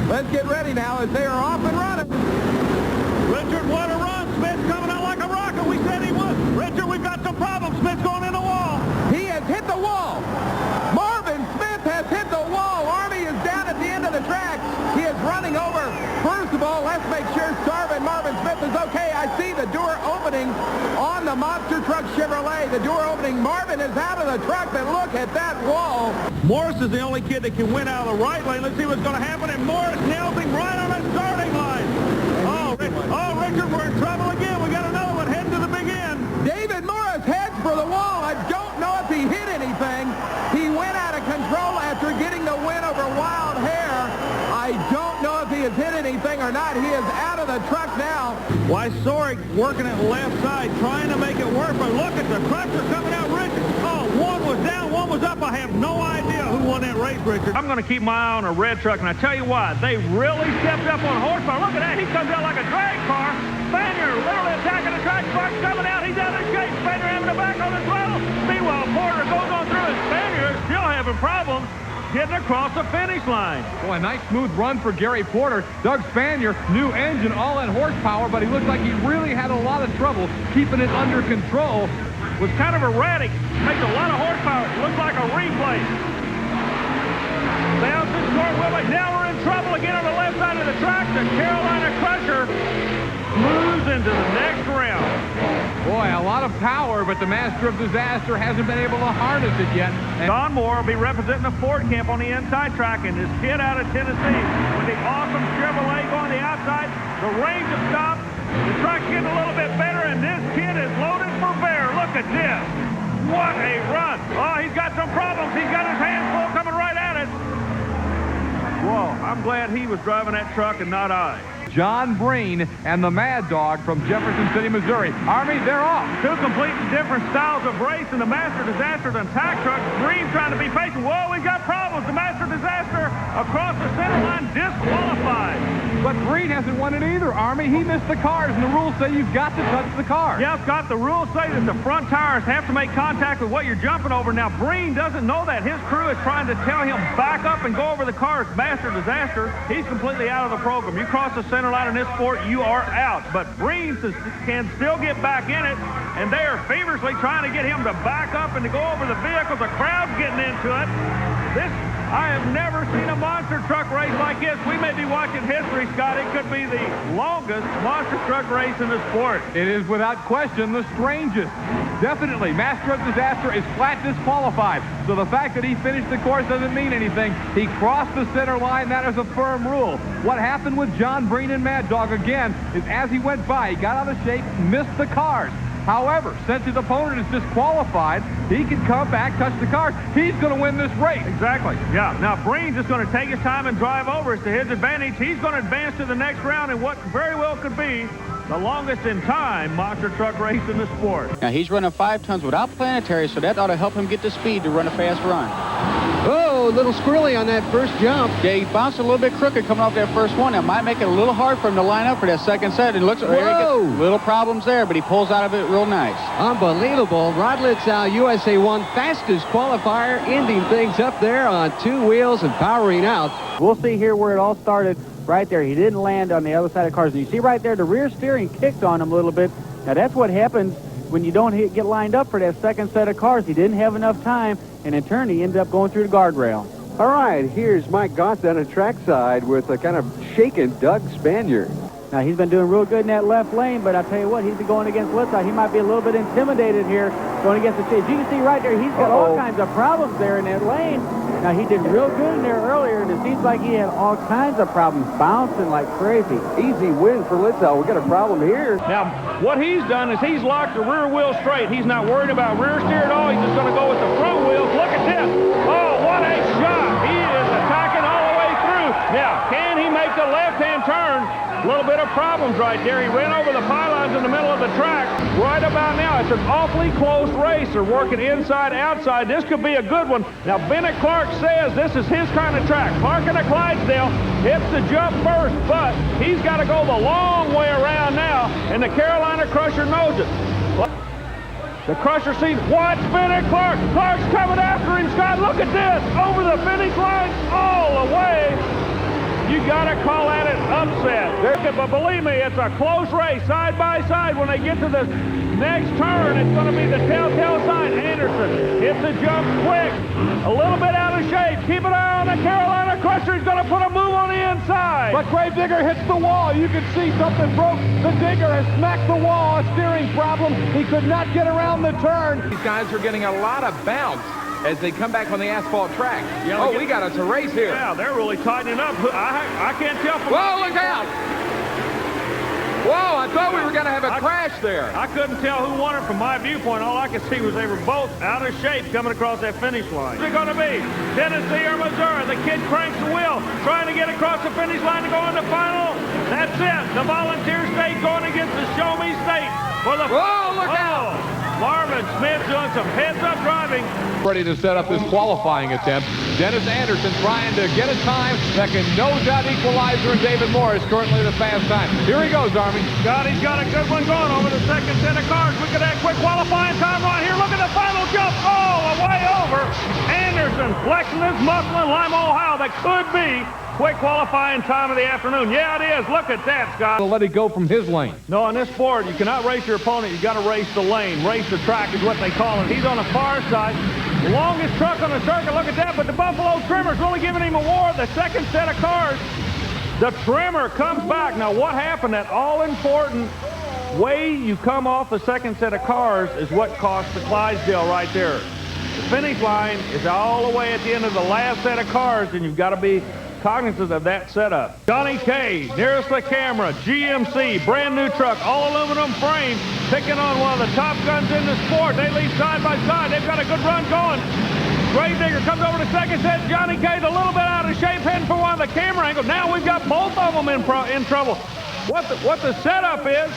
Let's get ready now as they are off and running. Richard, what a run. Smith's coming out like a rocket. We said he would. Richard, we've got some problems. Smith's going in the wall. He has hit the wall. Marvin Smith has hit the wall. Army is down at the end of the track. He is running over. First of all, let's make sure Starvin Marvin Smith is okay. I see the door opening on the Monster Truck Chevrolet. The door opening. Marvin is out of the truck, but look at that wall. Morris is the only kid that can win out of the right lane. Let's see what's going to happen. And Morris nails him right on the starting line. Richard, we're in trouble again. We got another one heading to the big end. David Morris heads for the wall. I don't know if he hit anything. He went out of control after getting the win over Wild Hair. I don't know if he has hit anything or not. He is out of the truck now. Why, Sorick working at the left side, trying to make it work, but look at the crusher coming out, Richard. One was down, one was up. I have no idea who won that race, Richard. I'm going to keep my eye on a red truck, and I tell you why. They really stepped up on horsepower. Look at that. He comes out like a drag car. Spanier literally attacking the track. Sparks coming out. He's out of shape. Spanier having the back on the throttle. Meanwhile, Porter goes on through, and Spanier is still having problems getting across the finish line. Boy, a nice smooth run for Gary Porter. Doug Spanier, new engine, all that horsepower, but he looked like he really had a lot of trouble keeping it under control. Was kind of erratic. Makes a lot of horsepower. Looks like a replay. Down to the short wheelbase. Now we're in trouble again on the left side of the track. The Carolina Crusher moves into the next round. Boy, a lot of power, but the Master of Disaster hasn't been able to harness it yet. And Don Moore will be representing the Ford camp on the inside track, and this kid out of Tennessee with the awesome Chevrolet going the outside. The range has stopped. The track's getting a little bit better, and this kid is loaded for bear. Look at this. What a run. He's got some problems. He's got his hands full coming right at it. Whoa, I'm glad he was driving that truck and not I. John Breen and the Mad Dog from Jefferson City, Missouri. Army, they're off. Two completely different styles of race in the Master Disaster than tack truck. Breen trying to be patient. Whoa, we've got problems. The Master Disaster across the center line disqualified. But Breen hasn't won it either, Army. He missed the cars, and the rules say you've got to touch the car. Yeah, Scott, the rules say that the front tires have to make contact with what you're jumping over. Now, Breen doesn't know that. His crew is trying to tell him back up and go over the car's Master Disaster. He's completely out of the program. You cross the center line in this sport, you are out. But Breen can still get back in it, and they are feverishly trying to get him to back up and to go over the vehicle. The crowd's getting into it. This I have never seen a monster truck race like this. We may be watching history, Scott. It could be the longest monster truck race in the sport. It is without question the strangest. Definitely, Master of Disaster is flat disqualified. So the fact that he finished the course doesn't mean anything. He crossed the center line. That is a firm rule. What happened with John Breen and Mad Dog again is as he went by, he got out of shape, missed the cars. However, since his opponent is disqualified, he can come back, touch the cars. He's going to win this race. Exactly. Yeah. Now, Breen's just going to take his time and drive over. It's to his advantage. He's going to advance to the next round in what very well could be the longest in time monster truck race in the sport. Now, he's running 5 tons without planetary, so that ought to help him get the speed to run a fast run. Oh, a little squirrely on that first jump. Yeah, he bounced a little bit crooked coming off that first one. That might make it a little hard for him to line up for that second set. And looks, little problems there, but he pulls out of it real nice. Unbelievable. Rod Litzow, USA 1 fastest qualifier, ending things up there on 2 wheels and powering out. We'll see here where it all started right there. He didn't land on the other side of cars. And you see right there, the rear steering kicked on him a little bit. Now, that's what happens when you don't get lined up for that second set of cars. He didn't have enough time, and in turn, he ended up going through the guardrail. All right, here's Mike Goss down the trackside with a kind of shaken Doug Spanier. Now, he's been doing real good in that left lane, but I tell you what, he's going against Litzow. He might be a little bit intimidated here going against the chase. You can see right there, he's got all kinds of problems there in that lane. Now, he did real good in there earlier, and it seems like he had all kinds of problems, bouncing like crazy. Easy win for Litzow. We got a problem here. Now, what he's done is he's locked the rear wheel straight. He's not worried about rear steer at all. He's just going to go with the front wheels. Look at this. Oh, what a shot. He is attacking all the way through. Now, can he make the left-hand turn? A little bit of problems right there. He ran over the pylons in the middle of the track. Right about now, it's an awfully close race. They're working inside, outside. This could be a good one. Now, Bennett Clark says this is his kind of track. Clark and a Clydesdale hits the jump first, but he's got to go the long way around now, and the Carolina Crusher knows it. The Crusher sees, watch Bennett Clark. Clark's coming after him, Scott. Look at this. Over the finish line, all the way. You got to call that an upset. But believe me, it's a close race, side by side. When they get to the next turn, it's going to be the telltale sign. Anderson hits the jump quick, a little bit out of shape. Keep an eye on the Carolina Crusher. He's going to put a move on the inside. But Gravedigger hits the wall. You can see something broke. The digger has smacked the wall, a steering problem. He could not get around the turn. These guys are getting a lot of bounce as they come back on the asphalt track. Yeah, we got us a race here. Yeah, they're really tightening up. I can't tell from... Whoa, look out! Whoa, I thought we were going to have a crash there. I couldn't tell who won it from my viewpoint. All I could see was they were both out of shape coming across that finish line. Who's it going to be? Tennessee or Missouri? The kid cranks the wheel, trying to get across the finish line to go into final. That's it. The Volunteer State going against the Show Me State. For the... Whoa, look out! Marvin Smith doing some heads-up driving. Ready to set up this qualifying attempt. Dennis Anderson trying to get a time that can nose out Equalizer, and David Morris currently the fast time. Here he goes, Army. He's got a good one going over the second set of cars. Look at that quick qualifying time right here. Look at the final jump all the way over. Anderson flexing his muscle in Lima, Ohio. That could be quick qualifying time of the afternoon. Yeah, it is. Look at that, Scott. To let it go from his lane. No, in this sport, you cannot race your opponent. You got to race the lane. Race the track is what they call it. He's on the far side. Longest truck on the circuit. Look at that. But the Buffalo Trimmer's really giving him a war. The second set of cars. The Trimmer comes back. Now, what happened? That all-important way you come off the second set of cars is what cost the Clydesdale right there. The finish line is all the way at the end of the last set of cars, and you've got to be cognizant of that setup. Johnny K, nearest the camera, GMC, brand new truck, all aluminum frame, picking on one of the top guns in the sport. They lead side by side. They've got a good run going. Gravedigger comes over to second set. Johnny K's a little bit out of shape, heading for one of the camera angles. Now we've got both of them in trouble. What the setup is,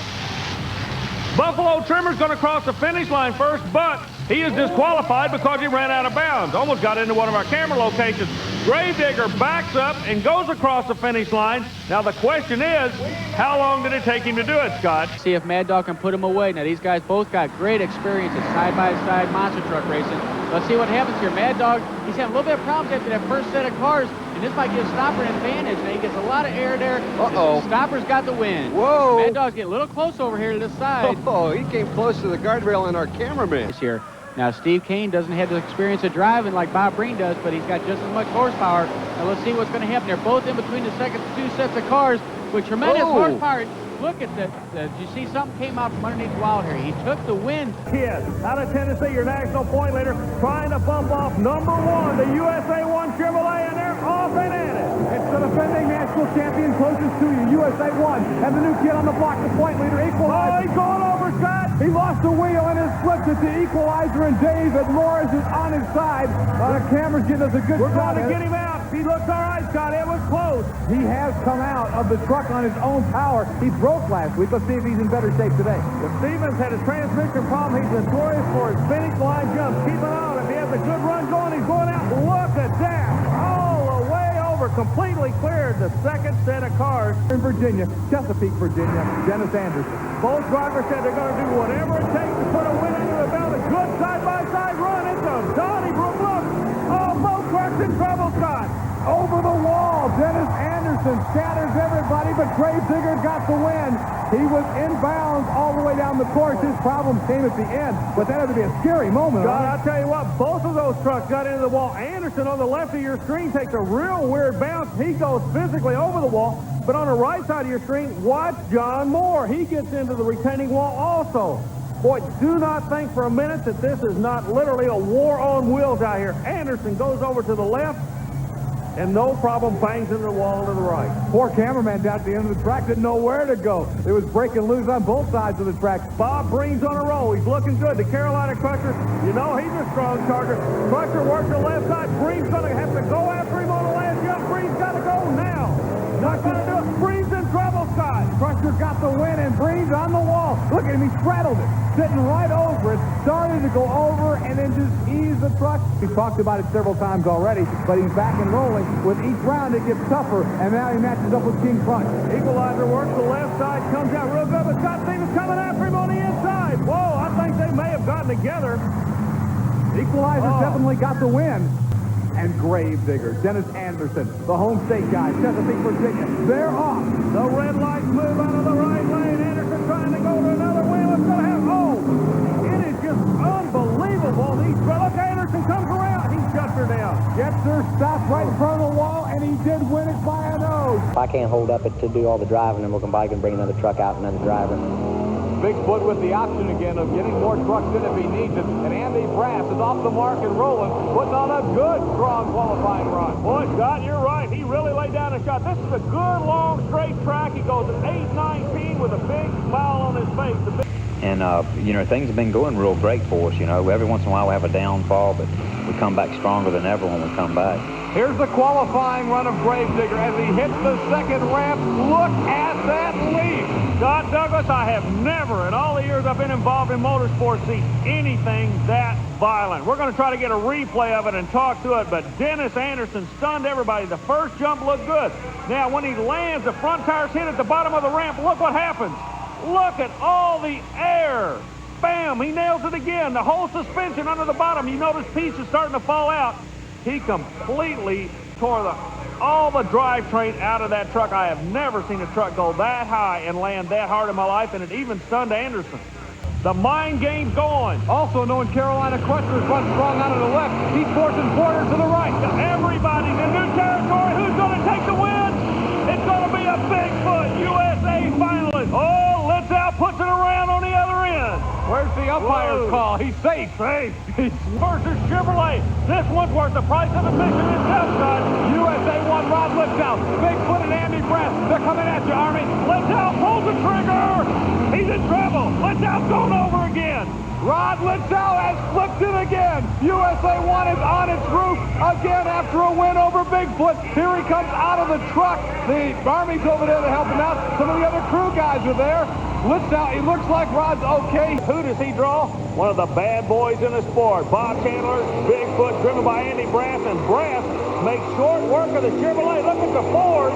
Buffalo Trimmer's going to cross the finish line first, but he is disqualified because he ran out of bounds. Almost got into one of our camera locations. Gravedigger backs up and goes across the finish line. Now the question is, how long did it take him to do it, Scott? See if Mad Dog can put him away. Now these guys both got great experience in side-by-side monster truck racing. Let's see what happens here. Mad Dog, he's having a little bit of problems after that first set of cars, and this might give Stopper an advantage. Now he gets a lot of air there. Uh-oh. Stopper's got the win. Whoa. Mad Dog's getting a little close over here to this side. Oh, he came close to the guardrail and our cameraman. Here. Now, Steve Kane doesn't have the experience of driving like Bob Breen does, but he's got just as much horsepower. Now, let's see what's going to happen. They're both in between the second two sets of cars with tremendous horsepower. Look at that. Did you see something came out from underneath the wall here? He took the wind. Kid out of Tennessee, your national point leader, trying to bump off number 1, the USA 1 Chevrolet, and they're off and at it. It's the defending national champion closest to you, USA 1, and the new kid on the block, the point leader, equalizer. Oh, he's going over, Scott. He lost the wheel and has flipped it to equalizer, and David Morris is on his side. The camera's getting us a good We're shot. going to get him out. He looks all right, Scott. It was close. He has come out of the truck on his own power. He broke last week. Let's see if he's in better shape today. If Stevens had a transmission problem, he's notorious for his finish line jumps. Keep it on. If he has a good run going, he's going out. Look at that. All the way over. Completely cleared the second set of cars. In Virginia, Chesapeake, Virginia, Dennis Anderson. Both drivers said they're going to do whatever it takes to put a win under the belt. A good side-by-side run. It's a Donnybrook look. Oh, both trucks in trouble, Scott. Over the wall, Dennis Anderson scatters everybody, but Gravedigger got the win. He was inbounds all the way down the course. His problem came at the end, but that had to be a scary moment. God, I'll tell you what, both of those trucks got into the wall. Anderson on the left of your screen takes a real weird bounce. He goes physically over the wall, but on the right side of your screen, watch John Moore. He gets into the retaining wall also. Boy, do not think for a minute that this is not literally a war on wheels out here. Anderson goes over to the left, and no problem bangs into the wall to the right. Poor cameraman down at the end of the track didn't know where to go. It was breaking loose on both sides of the track. Bob Breen's on a roll. He's looking good. The Carolina Crusher, you know he's a strong charger. Crusher works the left side. Breen's going to have to go after him on the last jump. Breen's got to go now. Not going to do it. Breen's in trouble, Scott. Crusher got the win, and Breen's on the wall. Look at him. He straddled it. Sitting right over it. Started to go over and then just ease the truck. He's talked about it several times already, but he's back and rolling. With each round, it gets tougher, and now he matches up with King Crunch. Equalizer works the left side, comes out real good, but Scott Stevens coming after him on the inside. Whoa, I think they may have gotten together. Equalizer definitely got the win. And Gravedigger, Dennis Anderson, the home state guy, Chesapeake, Virginia. They're off. The red lights move out of the right lane. Anderson trying to go to another wheel. It's going to have, it is just unbelievable. Look, Anderson comes around. He shuts her down. Gets her stopped right in front of the wall, and he did win it by a nose. If I can't hold up it to do all the driving, then we'll come back and bring another truck out, another driver. Bigfoot with the option again of getting more trucks in if he needs it. And Andy Brass is off the mark and rolling, putting on a good, strong qualifying run. Boy, Scott, you're right. He really laid down a shot. This is a good, long, straight track. He goes at 8:19 with a big smile on his face. And, things have been going real great for us. Every once in a while we have a downfall, but we come back stronger than ever when we come back. Here's the qualifying run of Gravedigger as he hits the second ramp. Look at that leap. Scott Douglas, I have never, in all the years I've been involved in motorsports, seen anything that violent. We're going to try to get a replay of it and talk to it, but Dennis Anderson stunned everybody. The first jump looked good. Now, when he lands, the front tires hit at the bottom of the ramp. Look what happens. Look at all the air. Bam, he nails it again. The whole suspension under the bottom. You notice pieces starting to fall out. He completely tore all the drivetrain out of that truck. I have never seen a truck go that high and land that hard in my life, and it even stunned Anderson. The mind game's going. Also known Carolina Crusher is run strong out of the left. He's forcing Porter to the right. Everybody's in new territory. Who's going to take the win? It's going to be a Bigfoot USA finalist. Oh, Litzow puts it around on the other end. Where's the umpire's call? He's safe. Versus Chevrolet. This one's worth the price of admission itself, Scott. USA 1, Rod Litzow. Bigfoot and Andy Brass. They're coming at you, Army. Litzow pulls the trigger. He's in trouble. Litzow's going over again. Rod Litzow has flipped it again. USA 1 is on its roof again after a win over Bigfoot. Here he comes out of the truck. The Army's over there to help him out. Some of the other crew guys are there. Litzow, it looks like Rod's okay. Who does he draw? One of the bad boys in the sport. Bob Chandler, Bigfoot, driven by Andy Brass, and Brass makes short work of the Chevrolet. Look at the Ford.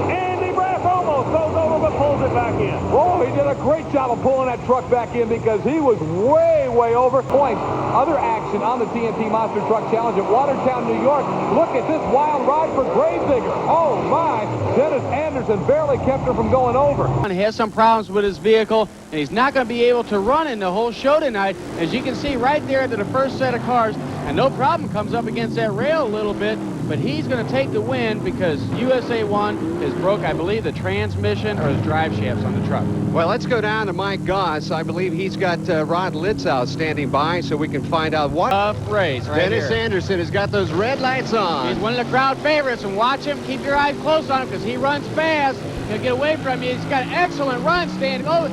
Andy Brass almost goes over but pulls it back in. Oh, he did a great job of pulling that truck back in because he was way way over. Points. Other action on the TNT Monster Truck Challenge at Watertown, New York. Look at this wild ride for Gravedigger. Oh, my. Dennis Anderson barely kept her from going over. He has some problems with his vehicle, and he's not going to be able to run in the whole show tonight. As you can see right there to the first set of cars, and no problem comes up against that rail a little bit, but he's going to take the win because USA 1 has broke, I believe, the transmission or his drive shafts on the truck. Well, let's go down to Mike Goss. I believe he's got Rod Litzow standing by so we can find out what tough race right Dennis here. Anderson has got those red lights on. He's one of the crowd favorites, and watch him. Keep your eyes close on him because he runs fast. He'll get away from you. He's got an excellent run standing. Oh,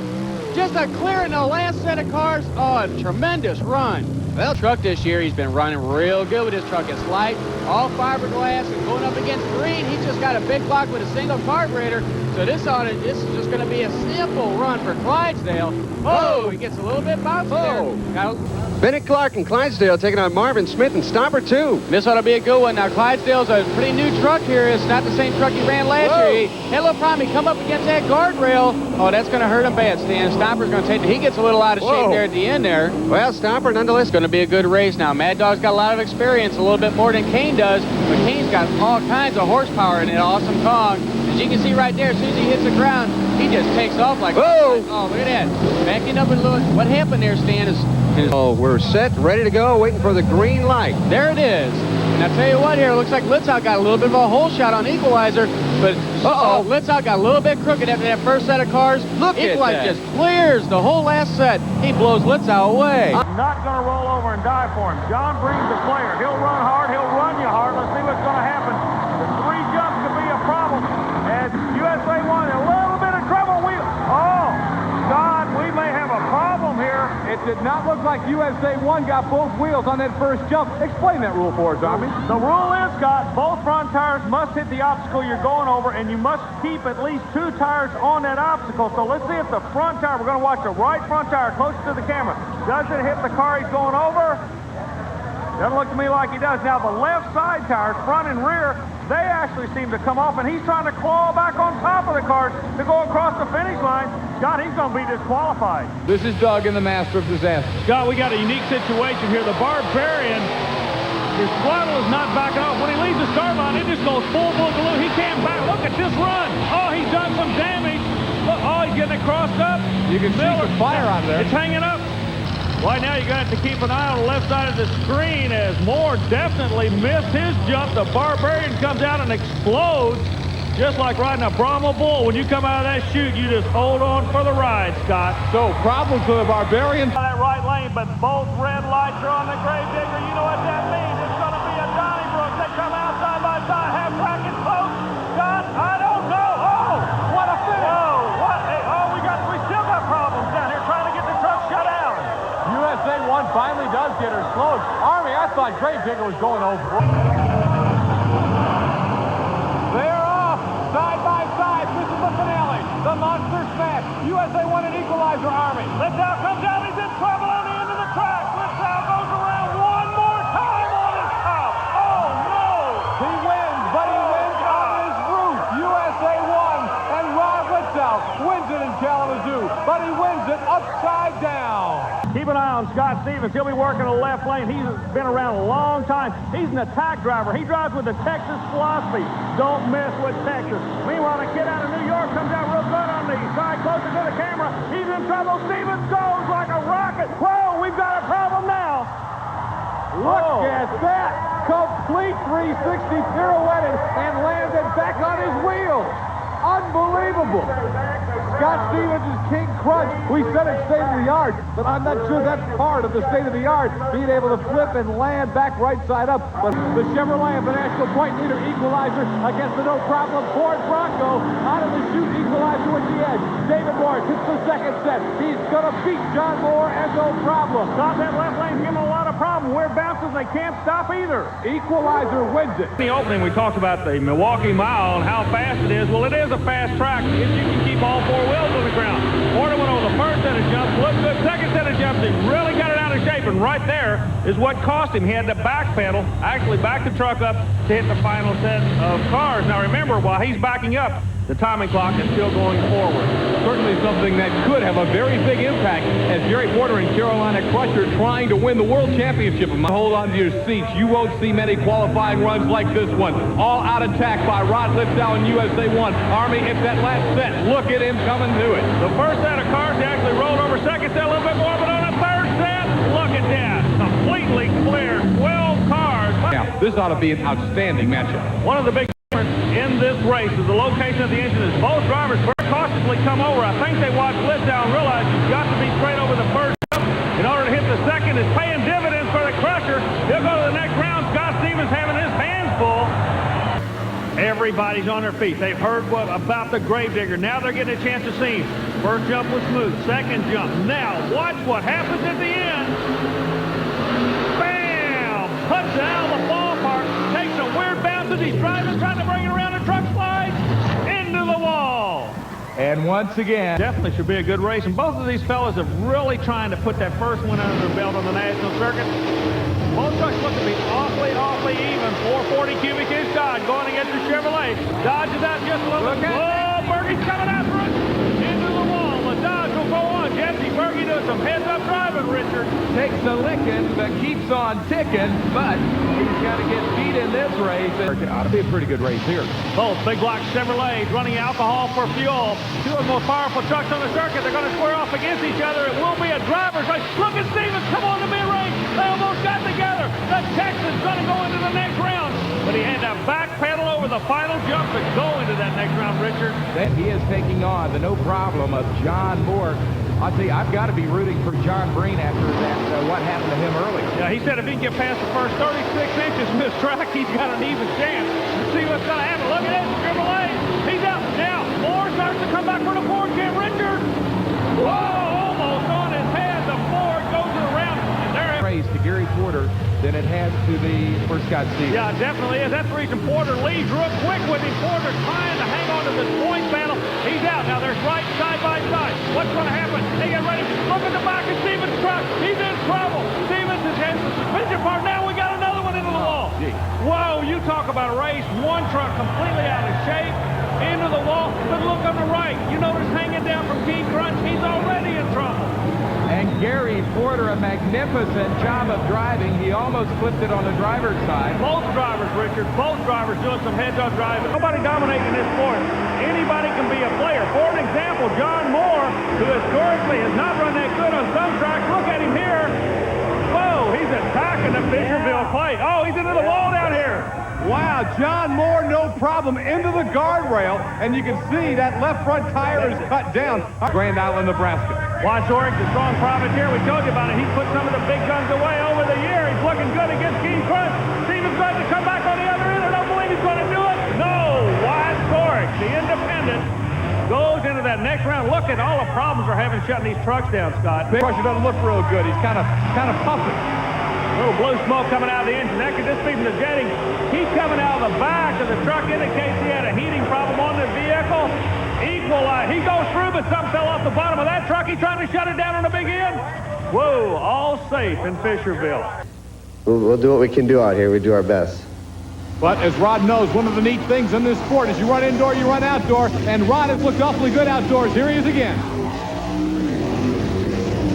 just a clear in the last set of cars. Oh, a tremendous run. Well, truck this year, he's been running real good with his truck. It's light, all fiberglass, and going up against green, he's just got a big block with a single carburetor. So this is just going to be a simple run for Clydesdale. Oh, he gets a little bit bouncy there. Bennett Clark and Clydesdale taking on Marvin Smith and Stomper 2. This ought to be a good one. Now, Clydesdale's a pretty new truck here. It's not the same truck he ran last year. He had a little problem. He come up against that guardrail. Oh, that's going to hurt him bad, Stan. Stomper's going to take it. He gets a little out of shape there at the end there. Well, Stomper, nonetheless, going to be a good race now. Mad Dog's got a lot of experience, a little bit more than Kane does, but Kane's got all kinds of horsepower in an awesome Kong. As you can see right there, as soon as he hits the ground, he just takes off like whoa! Oh, look at that. Backing up a little. What happened there, Stan, is oh, we're set, ready to go, waiting for the green light. There it is. And I'll tell you what here, it looks like Litzow got a little bit of a hole shot on equalizer, but Litzow got a little bit crooked after that first set of cars. Look at that. Equalizer just clears the whole last set. He blows Litzow away. I'm not going to roll over and die for him. John Breen's the player. He'll run hard. He'll run you hard. Let's see what's going to happen. The 3 jumps could be a problem. As USA 1 in a little bit of trouble. John, we may have a problem here. It did not look like USA 1 got both wheels on that first jump. Explain that rule for us, Army. The rule is, Scott, both front tires must hit the obstacle you're going over, and you must keep at least 2 tires on that obstacle. So let's see if the front tire, we're going to watch the right front tire closest to the camera. Does it hit the car he's going over? Doesn't look to me like he does. Now, the left side tires, front and rear, they actually seem to come off, and he's trying to claw back on top of the cars to go across the finish line. Scott, he's going to be disqualified. This is Doug in the Master of Disaster. Scott, we got a unique situation here. The Barbarian, his throttle is not backing off. When he leaves the start line, it just goes full boogaloo. He can't back. Look at this run. Oh, he's done some damage. Look, oh, he's getting it crossed up. You can see the fire on there. It's hanging up. Right now, you got to keep an eye on the left side of the screen as Moore definitely missed his jump. The Barbarian comes out and explodes, just like riding a Brahma bull. When you come out of that chute, you just hold on for the ride, Scott. So, problem for the Barbarian. That right lane, but both red lights are on the Gravedigger. You know what that means. It's going to be a Donnybrook. They come out side by side, half track and close. Scott, I don't know. Oh, what a finish. Whoa, what? Hey, oh, we still got problems down here trying to get the truck shut down. USA 1 finally does get her slowed. Army, I thought Gravedigger was going over. They're off, side by side. This is the finale. The Monster Smash. USA 1 an equalizer, Army. Litzow comes out. He's in trouble on the end of the track. Litzow goes around one more time on his top. Oh, no. He wins, but he wins on his roof. USA 1 and Rod Litzow wins it in Kalamazoo, but he wins it upside down. Keep an eye on Scott Stevens. He'll be working the left lane. He's been around a long time. He's an attack driver. He drives with the Texas philosophy. Don't mess with Texas. Meanwhile, the kid out of New York comes out real good on the side, closer to the camera. He's in trouble. Stevens goes like a rocket. Whoa, we've got a problem now. Look at that. Complete 360 pirouetted and landed back on his wheels. Unbelievable. Scott Stevens is King Crunch. We said it's state of the art, but I'm not sure that's part of the state of the art, being able to flip and land back right side up. But the Chevrolet of the national point leader equalizer against the no-problem Ford Bronco out of the chute equalizer with the edge. David Morris hits the second set. He's going to beat John Moore and no problem. Stop that left lane, give him a lot of problems. Where bounces, they can't stop either. Equalizer wins it. In the opening, we talked about the Milwaukee Mile and how fast it is. Well, it is a fast track if you can keep all 4 wheels on the ground. Porter went over the first set of jumps, looked good. Second set of jumps, he really got it out out of shape, and right there is what cost him. He had to backpedal, actually back the truck up to hit the final set of cars. Now remember, while he's backing up, the timing clock is still going forward. Certainly something that could have a very big impact as Gary Porter and Carolina Crusher trying to win the World Championship. Hold on to your seats. You won't see many qualifying runs like this one. All out attack by Rod Litzow in USA 1. Army, it's that last set. Look at him coming to it. The first set of cars, he actually rolled over. Second set a little bit more, but on the third set, look at that. Completely clear. 12 cars. Yeah, this ought to be an outstanding matchup. One of the big in this race is the location of the engine. As both drivers very cautiously come over. I think they watched Litzow and realized you've got to be straight over the first jump in order to hit the second. It's paying dividends for the Crusher. He'll go to the next round. Scott Stevens having his hands full. Everybody's on their feet. They've heard about the Gravedigger. Now they're getting a chance to see him. First jump was smooth. Second jump. Now watch what happens at the end. Bam! Puts it out of the ballpark. Takes a weird bounce as he's driving, trying to bring it around. The truck slides into the wall. And once again, definitely should be a good race. And both of these fellas are really trying to put that first one under their belt on the national circuit. Both trucks look to be awfully, awfully even. 440 cubic inch Dodge going against the Chevrolet. Dodge is out just a little bit. Oh, Bergey's coming after it. Into the wall. The Dodge will go on. Jesse Bergey doing some heads-up driving, Richard. Takes a licking, but keeps on ticking. But he's got to get beat in this race. It ought to be a pretty good race here. Both big block Chevrolets running alcohol for fuel. Two of the most powerful trucks on the circuit. They're going to square off against each other. It will be a driver's race. Look at Stevens come on the mid-range. They almost got together. The Texan's going to go into the next round. But he had to backpedal over the final jump to go into that next round, Richard. That he is taking on the no problem of John Moore. I'll tell you, I've got to be rooting for John Breen after that, what happened to him early. Yeah, he said if he can get past the first 36 inches in this track, he's got an even chance. Let's see what's going to happen. Look at this, Chevrolet. He's out. Now, Moore starts to come back for the Ford Cam. Richard. Whoa, almost on his head. The Ford goes to the round. And there race to Gary Porter than it has to the first Scott Stevens. Yeah, it definitely is. That's the reason Porter leads real quick with him. Porter trying to hang on to this point battle. He's out. Now there's right side by side. What's going to happen? They get ready. Look at the back of Stevens' truck. He's in trouble. Stevens has had the suspension part. Now we got another one into the wall. Whoa, you talk about a race. One truck completely out of shape. Into the wall. But look on the right. You notice hanging down from King Crunch. He's already in trouble. And Gary Porter, a magnificent job of driving. He almost flipped it on the driver's side. Both drivers, Richard, both drivers doing some heads-up driving. Nobody dominating this sport. Anybody can be a player. For an example, John Moore, who historically has not run that good on some tracks. Look at him here. Whoa, he's attacking the Fisherville plate. Oh, he's into the wall down here. Wow, John Moore, no problem, into the guardrail, and you can see that left front tire is cut down. Grand Island, Nebraska. Watch Oryx, the strong privateer. We told you about it. He's put some of the big guns away over the year. He's looking good against King Crunch. Stevens going to come back on the other end. I don't believe he's going to do it. No, Wyatt Oryx, the independent, goes into that next round. Look at all the problems they're having shutting these trucks down, Scott. Big Crusher doesn't look real good. He's kind of puffing. A little blue smoke coming out of the engine. That could just be from the jetting. Heat coming out of the back of the truck indicates he had a heating problem on the vehicle. Equalize. He goes through, but something fell off the bottom of that truck. He's trying to shut it down on the big end. Whoa, all safe in Fisherville. We'll do what we can do out here. We do our best. But as Rod knows, one of the neat things in this sport is you run indoor, you run outdoor, and Rod has looked awfully good outdoors. Here he is again.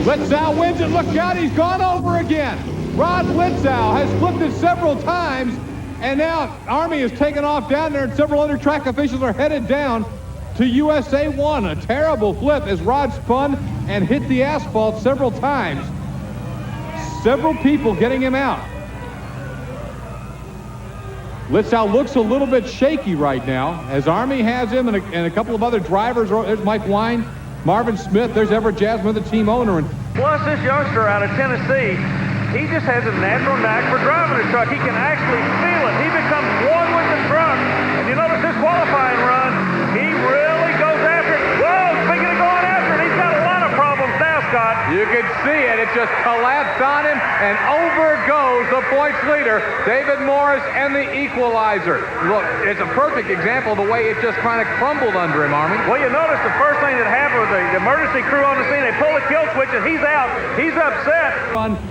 Litzow wins it. Look out, he's gone over again. Rod Litzow has flipped it several times, and now Army is taken off down there, and several other track officials are headed down to USA 1. A terrible flip as Rod spun and hit the asphalt several times. Several people getting him out. Litzow looks a little bit shaky right now as Army has him and a couple of other drivers. There's Mike Wine, Marvin Smith, there's Everett Jasmine, the team owner. And plus this youngster out of Tennessee, he just has a natural knack for driving a truck. He can actually feel it. He becomes one with the truck. And you notice this qualifying run, he really goes after it. Whoa, speaking of going after it, he's got a lot of problems now, Scott. Scott. You can see it. It just collapsed on him, and over goes the points leader, David Morris, and the equalizer. Look, it's a perfect example of the way it just kind of crumbled under him, Army. Well, you notice the first thing that happened was the emergency crew on the scene. They pull the kill switch, and he's out. He's upset.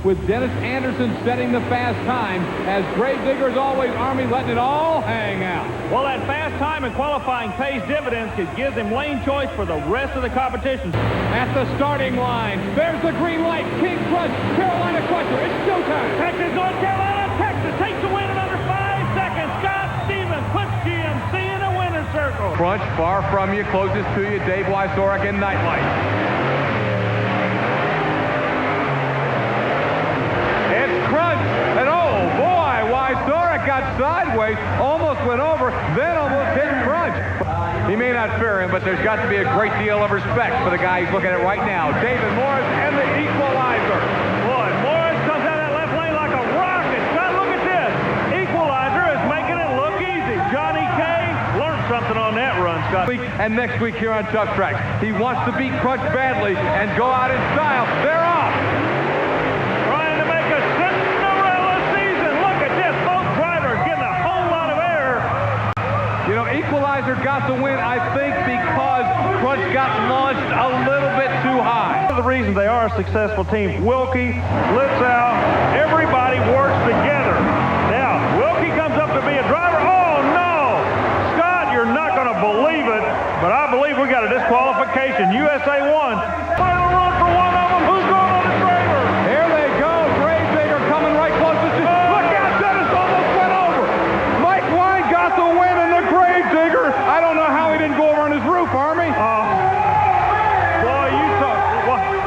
With Dennis Anderson setting the fast time, as Gravedigger, as always, Army letting it all hang out. Well, that fast time and qualifying pays dividends. It gives him lane choice for the rest of the competition. At the starting line, there's the green light. King Crunch, Carolina Crusher. It's showtime. Texas, North Carolina, Texas takes the win in under 5 seconds. Scott Stevens puts GMC in a winner's circle. Crunch far from you, closest to you, Dave Wysorek and Nightlight. It's Crunch, and oh boy, Wysorek got sideways, almost went over, then almost hit Crunch. He may not fear him, but there's got to be a great deal of respect for the guy he's looking at right now. David Morris and the equalizer. Boy, Morris comes out of that left lane like a rocket. Scott, look at this. Equalizer is making it look easy. Johnny K learned something on that run, Scott. And next week here on Tough Tracks, he wants to beat Crunch badly and go out in style. They're off. Trying to make a Cinderella season. Look at this. Both drivers getting a whole lot of air. You know, Equalizer got the win, I think, because Crunch got launched a little bit too high. One of the reasons they are a successful team, Wilkie, Litzow, everybody works together. Now, Wilkie comes up to be a driver. Oh, no! Scott, you're not going to believe it, but I believe we got a disqualification. USA won. Final run for one of them. Who's going on the trailer? Here they go. Gravedigger coming right close to you. Look out, Dennis almost went over. Mike Wine got the win in the Gravedigger. I don't know how he didn't go over on his roof, Army. Boy, you talk.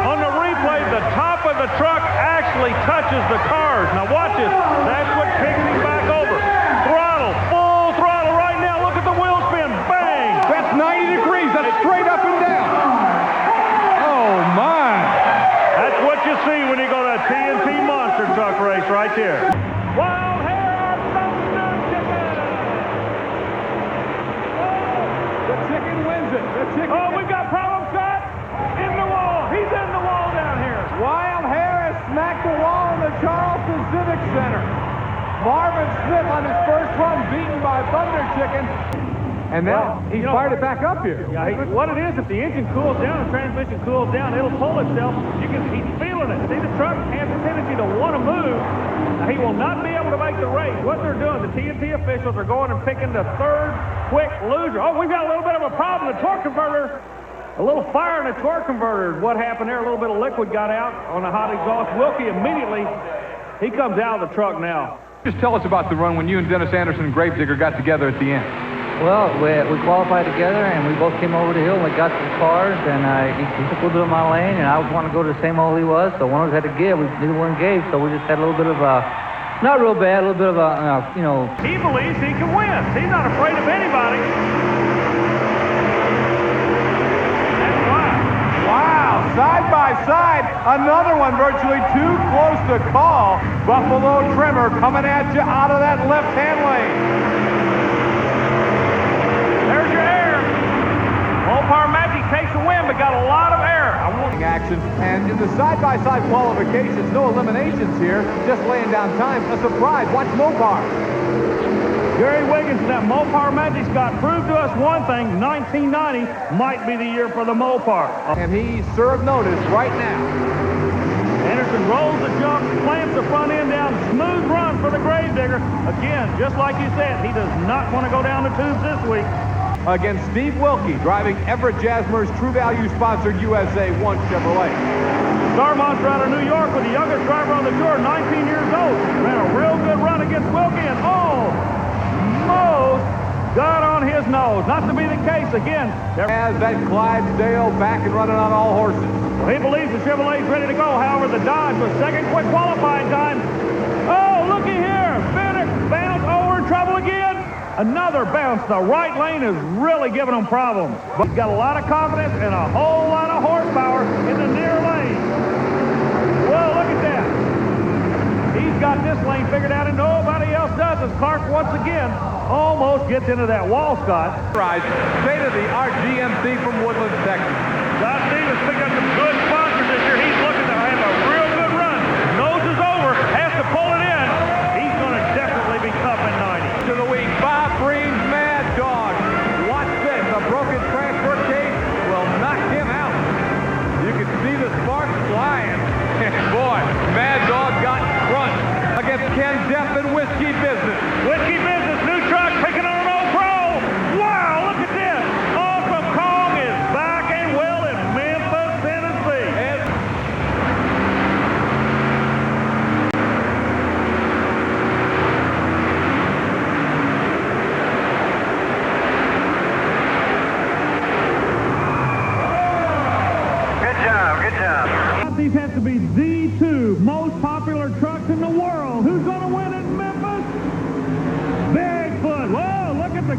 On the replay, the top of the truck actually touches the cars. Now watch this. That's what kicks him back over. Throttle, full throttle right now. Look at the wheel spin. Bang! That's 90 degrees. That's straight up and down. Oh, my. That's what you see when you go to a TNT Monster Truck race right there. Wild hair, thunder chicken! The chicken wins it. The chicken. Oh, we got problems, Scott. In the wall. He's in the wall down here. Wild Hair has smacked the wall in the Charleston Civic Center. Marvin Smith on his first run beaten by Thunder Chicken. And now he's fired it back up here. Yeah, what it is, if the engine cools down, the transmission cools down, it'll pull itself. He's feeling it. See, the truck has a tendency to want to move. Now, he will not be able to make the race. What they're doing, the TNT officials are going and picking the third quick loser. Oh, we've got a little bit of a problem. The torque converter, a little fire in the torque converter. What happened there? A little bit of liquid got out on the hot exhaust. Wilkie immediately, he comes out of the truck now. Just tell us about the run when you and Dennis Anderson and Gravedigger got together at the end. Well, we qualified together, and we both came over the hill, and we got to the cars, and he took a little bit of my lane, and I wanted to go to the same hole he was, so one of us had to give. Neither one gave, so we just had a little bit of a, not real bad, a little bit of a, you know. He believes he can win. He's not afraid of anybody. That's why. Wow, side by side, another one virtually too close to call. Buffalo Trimmer coming at you out of that left-hand lane. There's your air. Mopar Magic takes the win, but got a lot of air. Action, and in the side-by-side qualifications, no eliminations here, just laying down time. A surprise. Watch Mopar. Gary Wiggins and that Mopar Magic, Scott, proved to us one thing. 1990 might be the year for the Mopar. And he served notice right now. Anderson rolls the jump, clamps the front end down. Smooth run for the Gravedigger. Again, just like you said, he does not want to go down the tubes this week. Against Steve Wilkie, driving Everett Jasmer's True Value sponsored USA 1 Chevrolet. Star Monster out of New York with the youngest driver on the tour, 19 years old. Ran a real good run against Wilkie, and almost got on his nose. Not to be the case again. Has that Clydesdale back and running on all horses. Well, he believes the Chevrolet's ready to go. However, the Dodge was second quick qualifying time. Oh, looky here. Fenix bounce over, trouble again. Another bounce. The right lane is really giving him problems. But he's got a lot of confidence and a whole lot of horsepower in the near lane. Well, look at that. He's got this lane figured out and nobody else does as Clark once again almost gets into that wall, Scott. State-of-the-art GMC from Woodlands, Texas. Scott Stevens picked up some good sponsors this year. He's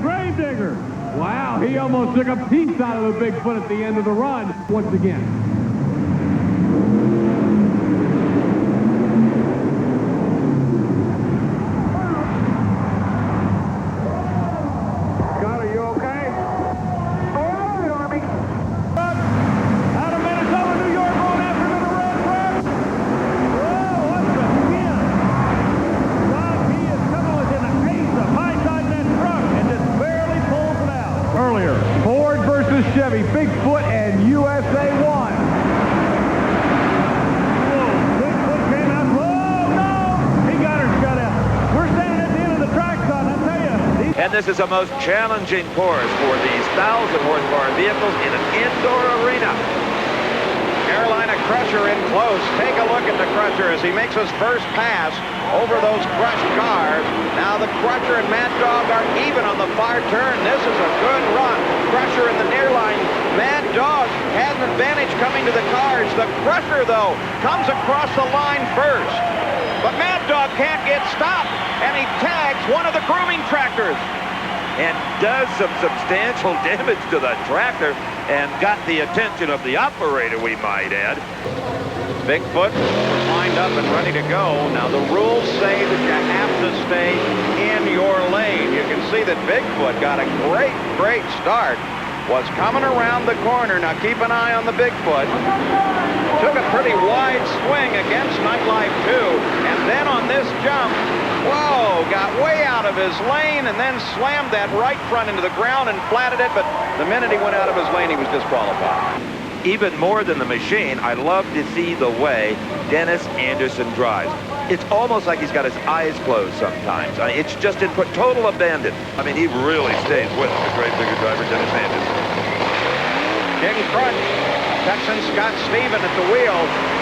Gravedigger. Wow, he almost took a piece out of the Bigfoot at the end of the run once again. Chevy, Bigfoot, and USA 1. Whoa, Bigfoot came out. Whoa, no! He got her shut out. We're standing at the end of the track, son, I tell you. And this is a most challenging course for these 1,000-horsepower vehicles in an indoor arena. Carolina Crusher in close. Take a look at the Crusher as he makes his first pass over those crushed cars. Now the Crusher and Mad Dog are even on the far turn. This is a good run. Crusher in the near line. Mad Dog has an advantage coming to the cars. The Crusher, though, comes across the line first. But Mad Dog can't get stopped, and he tags one of the grooming tractors. And does some substantial damage to the tractor and got the attention of the operator, we might add. Bigfoot lined up and ready to go. Now the rules say that you have to stay in your lane. You can see that Bigfoot got a great start. Was coming around the corner. Now keep an eye on the Bigfoot. Took a pretty wide swing against Nightlife 2. And then on this jump, whoa, got way out of his lane and then slammed that right front into the ground and flatted it. But the minute he went out of his lane, he was disqualified. Even more than the machine, I love to see the way Dennis Anderson drives. It's almost like he's got his eyes closed sometimes. It's just in total abandon. I mean, he really stays with the Gravedigger driver, Dennis Anderson. King Crunch, Texan Scott Stephen at the wheel,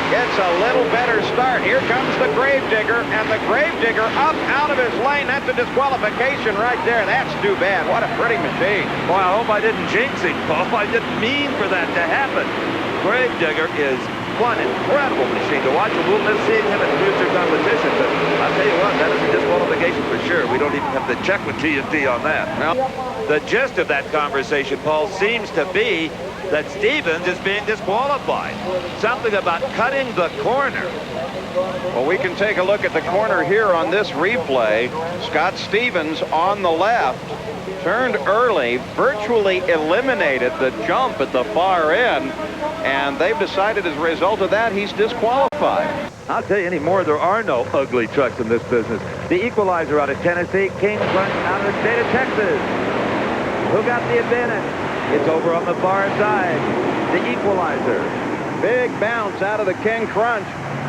gets a little better start. Here comes the Gravedigger, and the Gravedigger up out of his lane. That's a disqualification right there. That's too bad. What a pretty machine. Boy, I hope I didn't jinx it, Paul. I didn't mean for that to happen. Gravedigger is one incredible machine to watch, and we'll miss seeing him in future competition. But I'll tell you what, that is a disqualification for sure. We don't even have to check with TNT on that. Now, the gist of that conversation, Paul, seems to be that Stevens is being disqualified. Something about cutting the corner. Well, we can take a look at the corner here on this replay. Scott Stevens on the left turned early, virtually eliminated the jump at the far end, and they've decided as a result of that he's disqualified. I'll tell you anymore, there are no ugly trucks in this business. The Equalizer out of Tennessee, King Crunch out of the state of Texas. Who got the advantage? It's over on the far side. The Equalizer. Big bounce out of the King Crunch,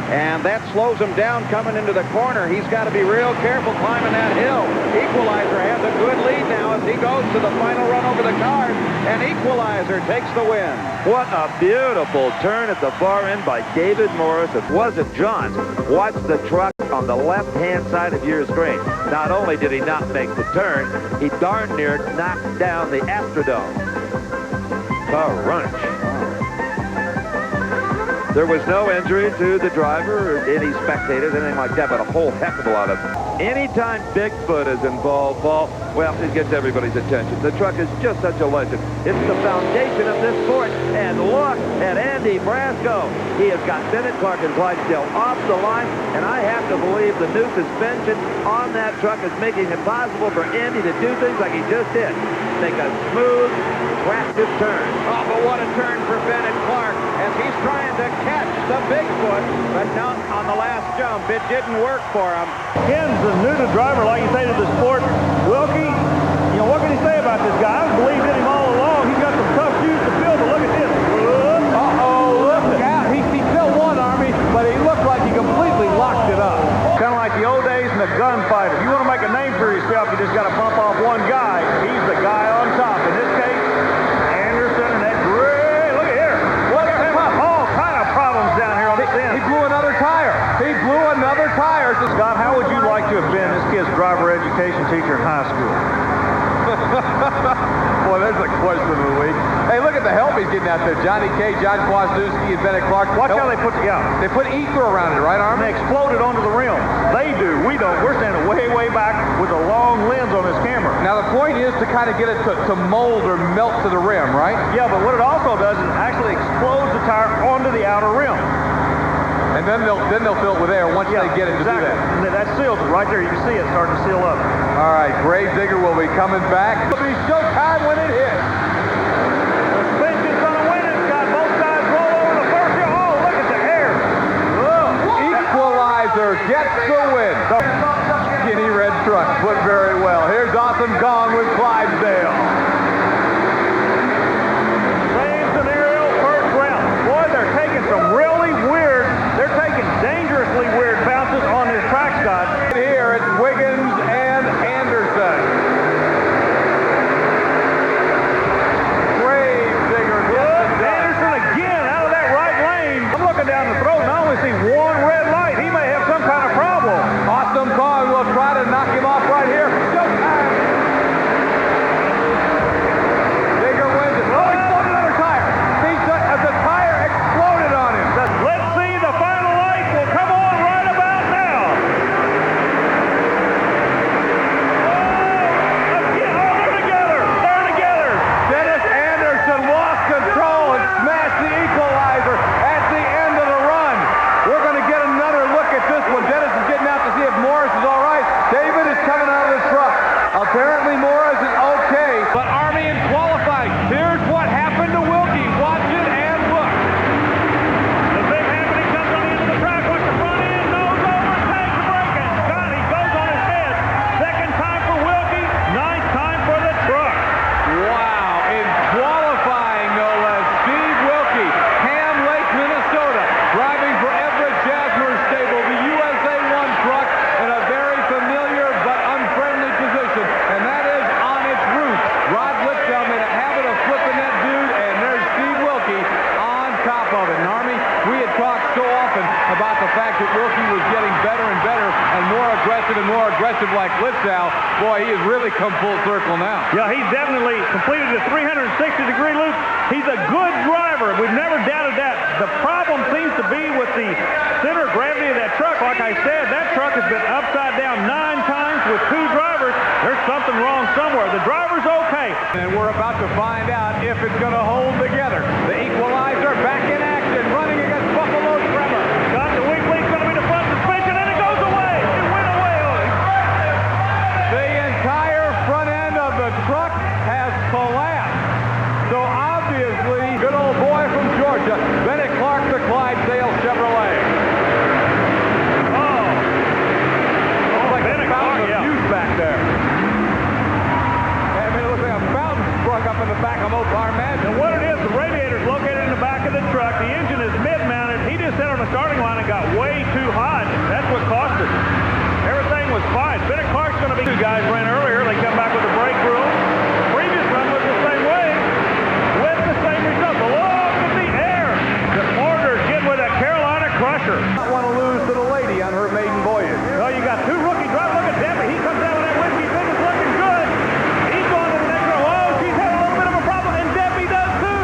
and that slows him down coming into the corner. He's got to be real careful climbing that hill. Equalizer has a good lead now as he goes to the final run over the cars, and Equalizer takes the win. What a beautiful turn at the far end by David Morris. It wasn't Johns. Watch the truck on the left-hand side of your screen. Not only did he not make the turn, he darn near knocked down the Astrodome. Crunch. There was no injury to the driver or any spectators, anything like that, but a whole heck of a lot of them. Anytime Bigfoot is involved, Paul, well, it gets everybody's attention. The truck is just such a legend. It's the foundation of this sport. And look at Andy Brasco. He has got Bennett, Clark, and Clydesdale off the line, and I have to believe the new suspension on that truck is making it possible for Andy to do things like he just did. Make a smooth, attractive turn. Oh, but what a turn for Bennett Clark as he's trying to catch the Bigfoot, but not on the last jump. It didn't work for him. Ken's a new-to-driver, like you say, to the sport. Wilkie, you know, what can you say about this guy? I've believed in him all along. He's got some tough shoes to fill, but look at this. Uh-oh, look out. He still won, Army, but he looked like he completely locked it up. Kind of like the old days in the gunfighter. If you want to make a name for yourself, you just got to bump off one guy. He's the guy on top. In this case, Anderson and that great, look at here. What all kind of problems down here on this end. He blew another tire. He blew another tire. Scott, how would you like to have been this kid's driver education teacher in high school? Boy, there's a question of the week. Hey, look at the help he's getting out there. Johnny K, John Kwasniewski, and Bennett Clark. Watch how they put together. They put ether around it, right, Arm? They exploded onto the rim. They do. we don't. We're standing way, way back with a long lens on this camera. Now, the point is to kind of get it to mold or melt to the rim, right? Yeah, but what it also does is actually explodes the tire onto the outer rim. And then they'll fill it with air once they get it to do that. And then that seals it right there. You can see it starting to seal up. All right, Grave Digger will be coming back. It'll be showtime when it hits. Suspension's going to win it. Got both sides roll over the first hill. Oh, look at the air. Equalizer gets the win. The skinny red truck put very well. Here's Awesome Gong with Clydesdale. Same scenario, first round. Boy, they're taking some really weird, they're taking dangerously weird bounces on this track, Scott. Here it's Wiggins and Anderson. Grave Digger gets it done. Anderson again out of that right lane. I'm looking down the throat and I only see one red light. He may have some kind of problem. Awesome Gong will try to knock him off right here. Showtime. Digger wins it. Oh, he exploded another tire. The tire exploded on him. Let's see the final light will come on right about now. Oh, again. Oh, they're together. They're together. Dennis Anderson lost control and smashed the equalizer at the end of the run. We're going to get another look at this one. Dennis is getting out to see if Morris is all right. David is coming out of the truck. Apparently Morris is okay. But Army in qualifying. Here's what happened to Wilkie. Watch it and look. The big happening comes on the end of the track. Watch the front end. Nose over. Takes the break. And Scott, he goes on his head. Second time for Wilkie. Ninth time for the truck. Wow. In qualifying, no less, Steve Wilkie, Ham Lake, Minnesota, driving for Everett Jasmer Stable, the USA 1 truck in a very familiar but unfriendly position, and that is on its roof. Rod Lipsell made a habit of flipping that dude, and there's Steve Wilkie on top of it. And Army, we had talked so often about the fact that Wilkie was getting better and better and more aggressive like Lipsell. Boy, he has really come full circle now. Yeah, he's definitely completed a 360-degree loop. He's a good driver. We've never doubted that. The problem seems to be with the center of gravity of that truck. Like I said, that truck has been upside down 9 times with 2 drivers. There's something wrong somewhere. The driver's okay. And we're about to find out if it's going to hold together. The equalizer back in action, running against Buffalo Tremor. Got the weak link's going to be the front suspension, and it goes away. It went away on him. The entire front end of the truck has collapsed. So obviously, good old boy from Georgia, Bennett Clark, the Clydesdale Chevrolet. Oh, looks like Bennett a fountain of youth back there. I mean, it looks like a fountain sprung up in the back of Mopar Mansion. And what it is, the radiator's located in the back of the truck. The engine is mid-mounted. He just sat on the starting line and got way too hot. That's what cost it. Everything was fine. Bennett Clark's going to be... 2 guys ran earlier. They come back with the brake room. The previous run was the same way with the same result. Look at the air. The Porter's getting with a Carolina Crusher. I want to lose to the lady on her maiden voyage. Well, you got 2 rookie drivers. Look at Debbie. He comes out with that whiskey thing. It's looking good. He's going to the next row. Oh, she's having a little bit of a problem, and Debbie does too.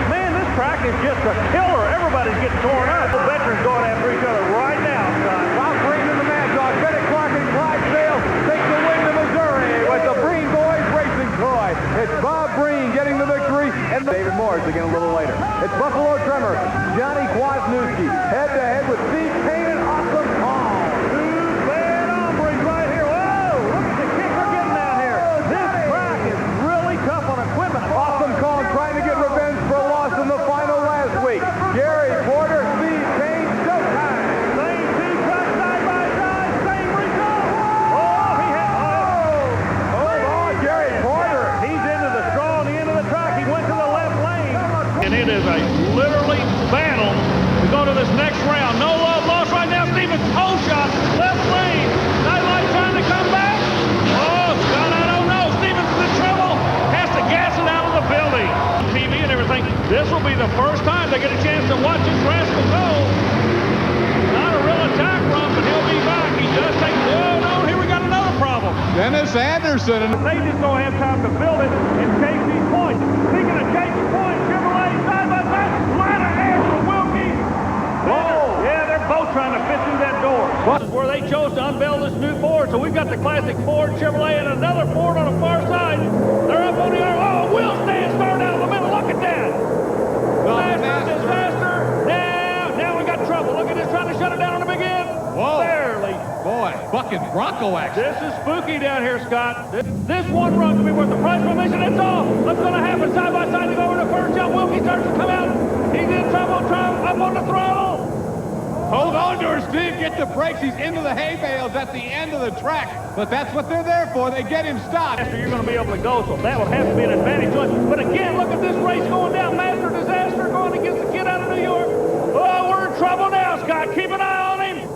Man, this track is just a killer. Everybody's getting torn up. The veterans going after each other right now, Scott. While Green and the Mad Dog, Bennett Clark and Clydesdale take the win to Missouri with the Breen Boys Racing Toy. It's Bob Breen getting the victory, and David Morris again a little later. It's Buffalo Tremor, Johnny Kwasniewski, head-to-head with Steve Kane and Awesome Paul. 2 bad hombres right here. Whoa, look at the kick they're getting down here. This track is really tough on equipment. Awesome Paul trying to get revenge for a loss in the final last week. Gary Porter, Steve Kane, showtime. Same 2 trucks side by side, same result. Oh, he had... Hold on, Gary Porter. He's into the straw on the end of the track. He went to the left lane. And it is a literally battle to go to this next round. No love lost right now. Stevens toe shot, left lane. Nightlight trying to come back. Oh, Scott, I don't know. Stevens is in trouble. Has to gas it out of the building. TV and everything. This will be the first time they get a chance to watch this rascal go. Not a real attack run, but he'll be back. He does take... Oh, no, here we got another problem. Dennis Anderson. They just don't have time to build it and chase these points. Speaking of chasing points, Chevrolet side by side, line of air for Wilkie. Whoa! Yeah, they're both trying to fit through that door. This is where they chose to unveil this new Ford. So we've got the classic Ford, Chevrolet, and another Ford on the far side. They're up on the arm. Oh, wheel stand starting out in the middle. Look at that. Disaster. Now we got trouble. Look at this, trying to shut it down on the big end. Whoa. Barely. Boy, fucking Bronco action. This is spooky down here, Scott. This one run could be worth the price of admission. That's all. What's going to happen? Side by side, they go over to first jump. Wilkie starts to come out. He's in trouble. Up on the throttle. Hold on to her, Steve. Get the brakes. He's into the hay bales at the end of the track. But that's what they're there for. They get him stopped. Master, you're going to be able to go, so that would have to be an advantage to us. But again, look at this race going down. Master Disaster going against the kid out of New York. Oh, we're in trouble now, Scott. Keep an eye on him.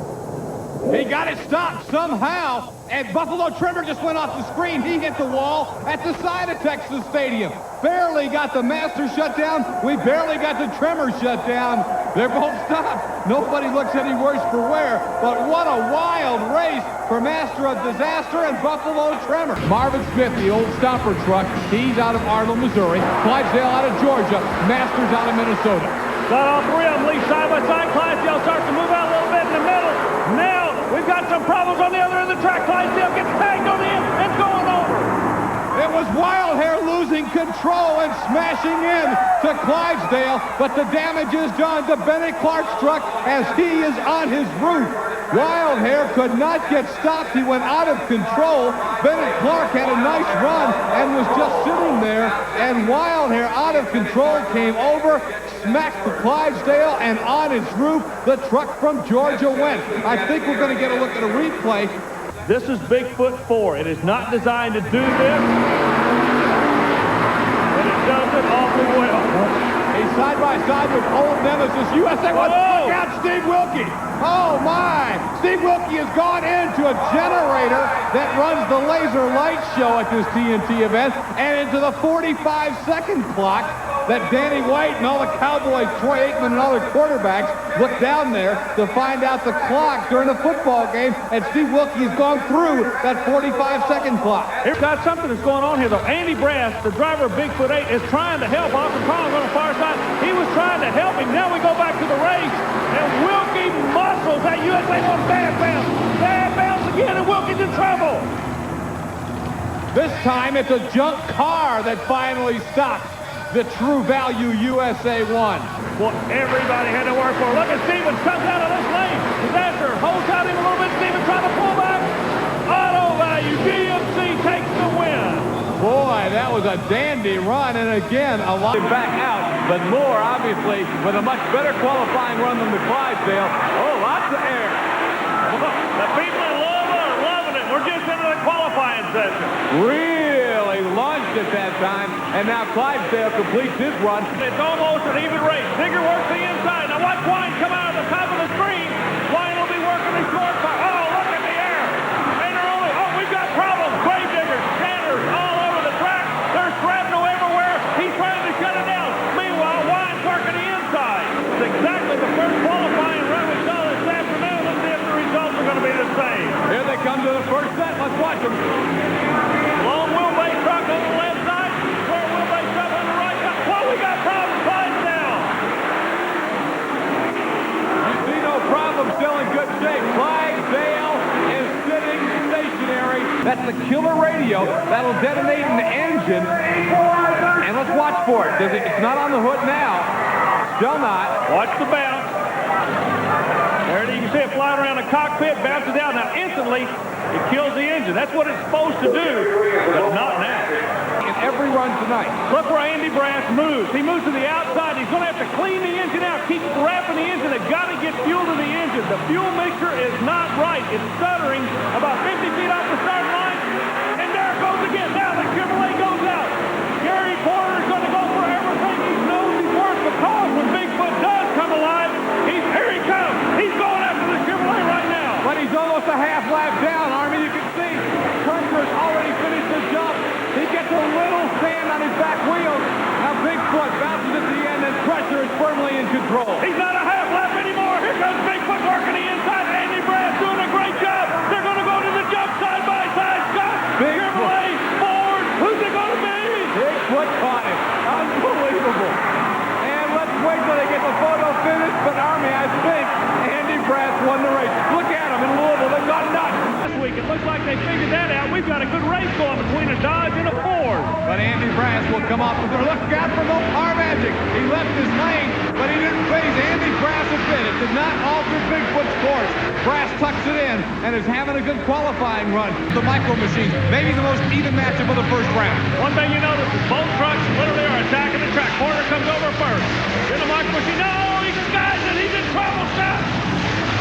He got it stopped somehow, and Buffalo Trimmer just went off the screen. He hit the wall at the side of Texas Stadium. Barely got the Master shut down. We barely got the Trimmer shut down. They're both stopped. Nobody looks any worse for wear, but what a wild race for Master of Disaster and Buffalo Trimmer. Marvin Smith, the old stopper truck, he's out of Arnold, Missouri. Clydesdale out of Georgia. Master's out of Minnesota. Got all three of them lead side by side. Clydesdale starts to move out a little bit in the middle. Now we've got some problems on the other end of the track. Clydesdale gets tagged on the end and going over. It was Wild Hair losing control and smashing in to Clydesdale, but the damage is done to Bennett Clark's truck as he is on his roof. Wild Hair could not get stopped. He went out of control. Bennett Clark had a nice run and was just sitting there, and Wild Hair out of control came over, smacked the Clydesdale, and on its roof, the truck from Georgia went. I think we're going to get a look at a replay. This is Bigfoot 4. It is not designed to do this, but it does it awfully well. He's side by side with old nemesis USA. Look out, Steve Wilkie. Oh, my. Steve Wilkie has gone into a generator that runs the laser light show at this TNT event and into the 45-second clock that Danny White and all the Cowboys, Troy Aikman and all their quarterbacks look down there to find out the clock during a football game, and Steve Wilkie has gone through that 45-second clock. Here's got something that's going on here, though. Andy Brass, the driver of Bigfoot 8, is trying to help Austin Collins on the far side. He was trying to help him. Now we go back to the race, and Wilkie muscles that USA 1 bad bounce. Bad bounce again, and Wilkie's in trouble. This time it's a junk car that finally stops the True Value USA 1. Well, everybody had to work for it. Look at Stevens comes out of this lane. Disaster holds out him a little bit. Stevens trying to pull back. Auto Value GMC takes the win. Boy, that was a dandy run, and again, a lot back out, but more obviously with a much better qualifying run than the Clydesdale. Oh, lots of air. The people in Louisville are loving it. We're just into the qualifying session. Really launched at that time, and now Clydesdale completes his run. It's almost an even race. Digger works the inside. Now watch Wine come out of the top of the screen. Wine will be working the short part. Oh, look at the air. And they're only, we've got problems. Grave diggers, scanners, all over the track. There's shrapnel everywhere. He's trying to shut it down. Meanwhile, Wine's working the inside. It's exactly the first qualifying run we saw this afternoon. Let's see if the results are going to be the same. Here they come to the first set. Let's watch them. Long wheelbase truck on the left side. Short wheelbase truck on the right side. Whoa, we got problems. Clydesdale. You see no problem, still in good shape. Clydesdale is sitting stationary. That's the killer radio. That'll detonate an engine. And let's watch for it. It's not on the hood now. Still not. Watch the bounce. There it is. You can see it flying around the cockpit, bounces out. Now instantly, it kills the engine. That's what it's supposed to do, but not now. In every run tonight. Look where Andy Brass moves. He moves to the outside. He's going to have to clean the engine out, keep wrapping the engine. They've got to get fuel to the engine. The fuel mixture is not right. It's stuttering about 50 feet off the start line. And there it goes again. Now the Chevrolet goes out. Gary Porter's going to go for everything he knows he's worth, because when Bigfoot does come alive, here he comes. He's going after the Chevrolet right now. But he's almost a half lap down, Army. You can see Hunter's already finished the jump. He gets a little sand on his back wheels. Now Bigfoot bounces at the end, and Crusher is firmly in control. He's not a half lap anymore. Here comes Bigfoot working the inside. Andy Brass doing a great job. They're going to go to the jump side by side. Scott, Chevrolet, Ford. Who's it going to be? Bigfoot caught him. Unbelievable. And let's wait till they get the photo finished. But Army, I think Andy Brass won the race. Look at him in Louisville. they figured that out, we've got a good race going between a Dodge and a Ford. But Andy Brass will come off with her. Look out for no car magic. He left his lane, but he didn't phase Andy Brass a bit. It did not alter Bigfoot's course. Brass tucks it in and is having a good qualifying run. The Micro Machines, maybe the most even matchup of the first round. One thing you notice is both trucks literally are attacking the track. Porter comes over first. Then the Micro Machine, no, he skies it. He's in trouble. Stop.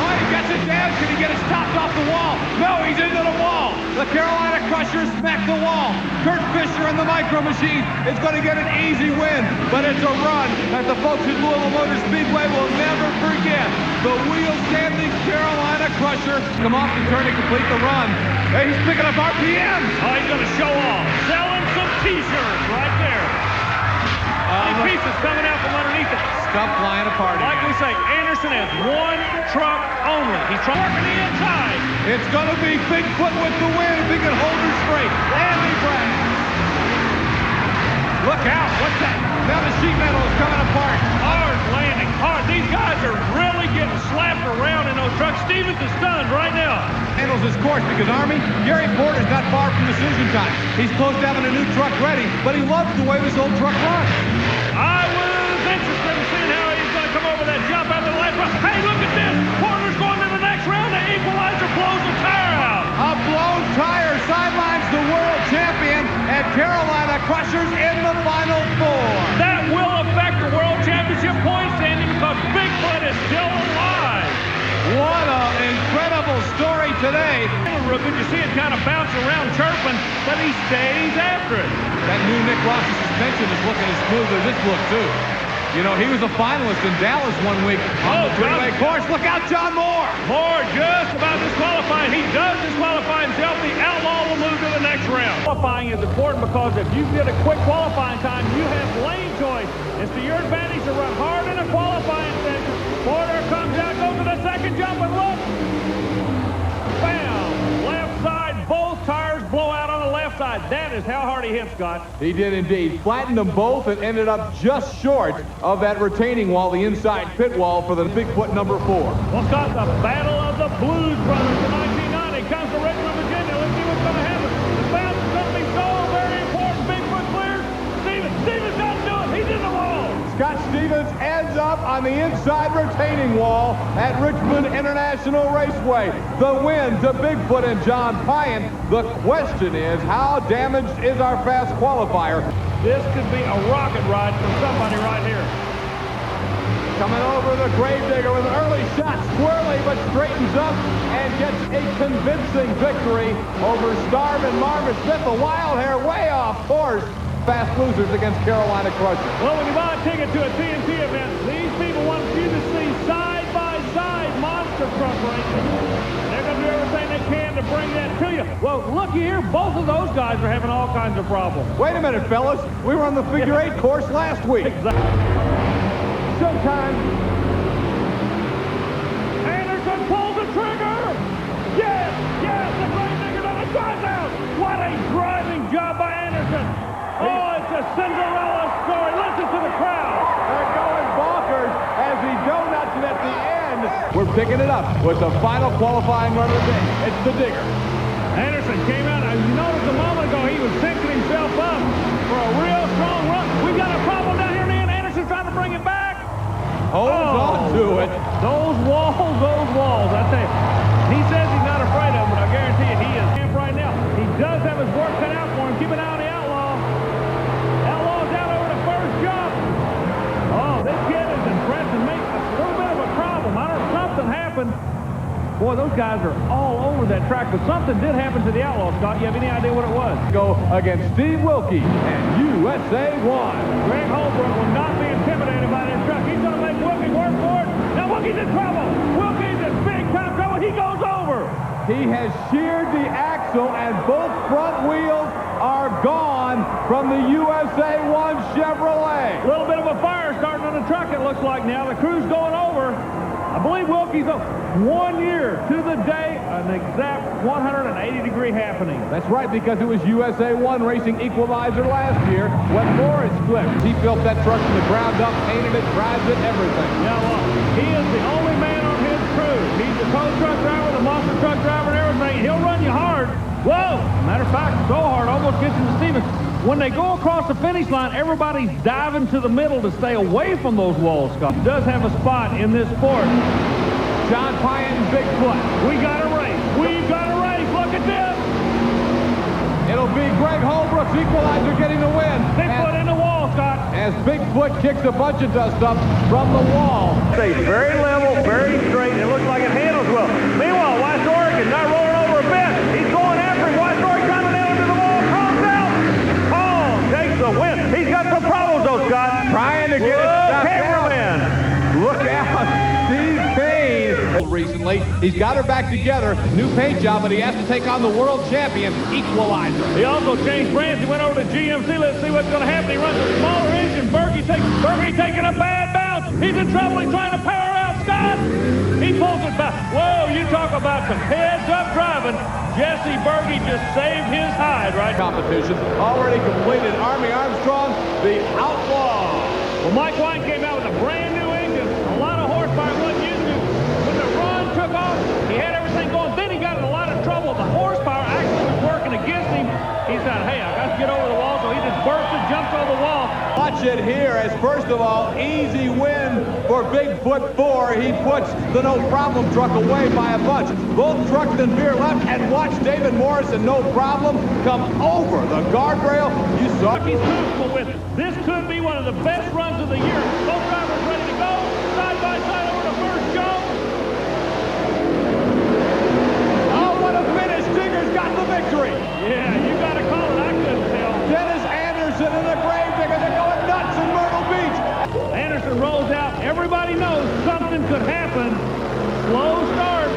Oh, he gets it down. Can he get it stopped off the wall? No, he's into the wall. The Carolina Crusher smacked the wall. Kurt Fisher and the Micro Machine is going to get an easy win, but it's a run that the folks at Louisville Motor Speedway will never forget. The wheel-standing Carolina Crusher come off the turn to complete the run. Hey, he's picking up RPMs. Oh, he's going to show off. Selling some T-shirts right there. Pieces coming out from underneath it. Stuff flying apart. Like we say, Anderson has one truck only. He's working the inside. It's going to be Bigfoot with the win if he can hold her straight. Andy Brass. Look out. What's that? Now the sheet metal is coming apart. Hard landing. Hard. These guys are really getting slapped around in those trucks. Stevens is stunned right now. Handles his course because Army, Gary Porter's not far from decision time. He's close to having a new truck ready, but he loves the way this old truck runs. I was interested in seeing how he's going to come over that jump out of the last round. Hey, look at this. Porter's going to the next round. The equalizer blows the tire out. A blown tire sidelines the world champion, and Carolina Crushers in the final four. That will affect the world championship points standing because Bigfoot is still alive. What an incredible story today. Reuben, you see it kind of bounce around chirping, but he stays after it. That new Nick Rossi suspension is looking as smooth as this looked, too. You know, he was a finalist in Dallas one week on the three-way course. Look out, John Moore. Moore just about disqualifying. He does disqualify himself. The Outlaw will move to the next round. Qualifying is important because if you get a quick qualifying time, you have lane choice. It's to your advantage to run hard in a qualifying section. Porter comes out, goes to the second jump, and look. Bam! Left side, both tires blow out on the left side. That is how hard he hit, Scott. He did indeed. Flattened them both and ended up just short of that retaining wall, the inside pit wall for the Bigfoot number 4. Well, Scott, the battle of the Blues Brothers in 1990 comes to Richmond, Virginia. Let's see what's going to happen. The bounce is going to be so very important. Bigfoot clears. Stevens doesn't do it. He's in the wall. Scott Stevens ends up on the inside retaining wall at Richmond International Raceway. The win to Bigfoot and John Pyan. The question is, how damaged is our fast qualifier? This could be a rocket ride for somebody right here. Coming over the Gravedigger with an early shot, squirrely, but straightens up and gets a convincing victory over Starve and Marvin Smith. The wild hair way off course. Fast losers against Carolina Crusher. Well, when you buy a ticket to a TNT event, these people want you to see side-by-side monster truck racing. They're going to do everything they can to bring that to you. Well, looky here, both of those guys are having all kinds of problems. Wait a minute, fellas. We were on the figure 8 course last week. Exactly. Showtime. Anderson pulls the trigger. Yes, the Gravedigger does it. Drives out. What a driving job by Anderson. Oh, it's a Cinderella story. Listen to the crowd. They're going bonkers as he donuts it at the end. We're picking it up with the final qualifying run of the day. It's the Digger. Anderson came out. As you noticed a moment ago, he was syncing himself up for a real strong run. We've got a problem down here, and Anderson's trying to bring it back. Hold on to it. Those walls. I tell you, he says he's not afraid of them, but I guarantee you he is. Right now, he does have his work cut out for him. Keep an eye on the Outlaw. Outlaw's out over the first jump. Oh, this kid is impressed and makes a little bit of a problem. I don't know, something happened. Boy, those guys are all over that track, but something did happen to the Outlaw, Scott. You have any idea what it was? Go against Steve Wilkie and USA 1. Greg Holbrook will not be intimidated by this truck. He's going to make Wilkie work for it. Now Wilkie's in trouble. Wilkie's in big time trouble. He goes over. He has sheared the axle and both front wheels are gone from the USA 1 Chevrolet. A little bit of a fire starting on the truck, it looks like now. The crew's going over. I believe Wilkie's 1 year to the day, an exact 180-degree happening. That's right, because it was USA 1 racing equalizer last year when Morris flipped. He built that truck from the ground up, painted it, drives it, everything. Yeah, well, he is the only man on his crew. He's the tow truck driver, the monster truck driver, and everything. He'll run you hard, Whoa! Matter of fact, so hard, almost gets into Stevens. When they go across the finish line, everybody's diving to the middle to stay away from those walls, Scott. Does have a spot in this sport. John Pyatt and Bigfoot. We got a race. We've got a race. Look at this. It'll be Greg Holbrook's equalizer getting the win. Bigfoot in the wall, Scott. As Bigfoot kicks a bunch of dust up from the wall. Stays very level, very straight. It looks like it handles well. Meanwhile, West Oregon not rolling over a bit. He's going after him. West Oregon trying to nail him to the wall. Comes out. Kong takes the win. He's got some problems, though, Scott. Trying to get it stopped cameraman. Look out. Steve Kane. Recently, he's got her back together. New paint job, but he has to take on the world champion equalizer. He also changed brands. He went over to GMC. Let's see what's going to happen. He runs a smaller engine. Berge taking a bad bounce. He's in trouble. He's trying to power out Scott. He pulls it back. Whoa, you talk about some heads-up driving. Jesse Berge just saved his hide, right? Competition already completed. Army Armstrong, the outlaw. Well, Mike Wine came out with a brand new engine. A lot of horsepower wasn't used to. When the run took off, he had everything going. Then he got in a lot of trouble. The horsepower actually was working against him. He said, hey, I got to get over the wall. So he just bursted, jumped over the wall. Watch it here as, first of all, easy win for Bigfoot 4. He puts the No Problem truck away by a bunch. Both trucks then veer left, and watch David Morrison, No Problem, come over the guardrail. You saw. He's comfortable with it. This could be one of the best runs of the year. Both drivers ready to go. Side by side over the first jump. Oh, what a finish. Digger's got the victory. Yeah, you got to call it. I couldn't tell. Dennis Anderson in the grave digger. They're going nuts in Myrtle Beach. Anderson rolls out. Everybody knows something could happen. Slow start.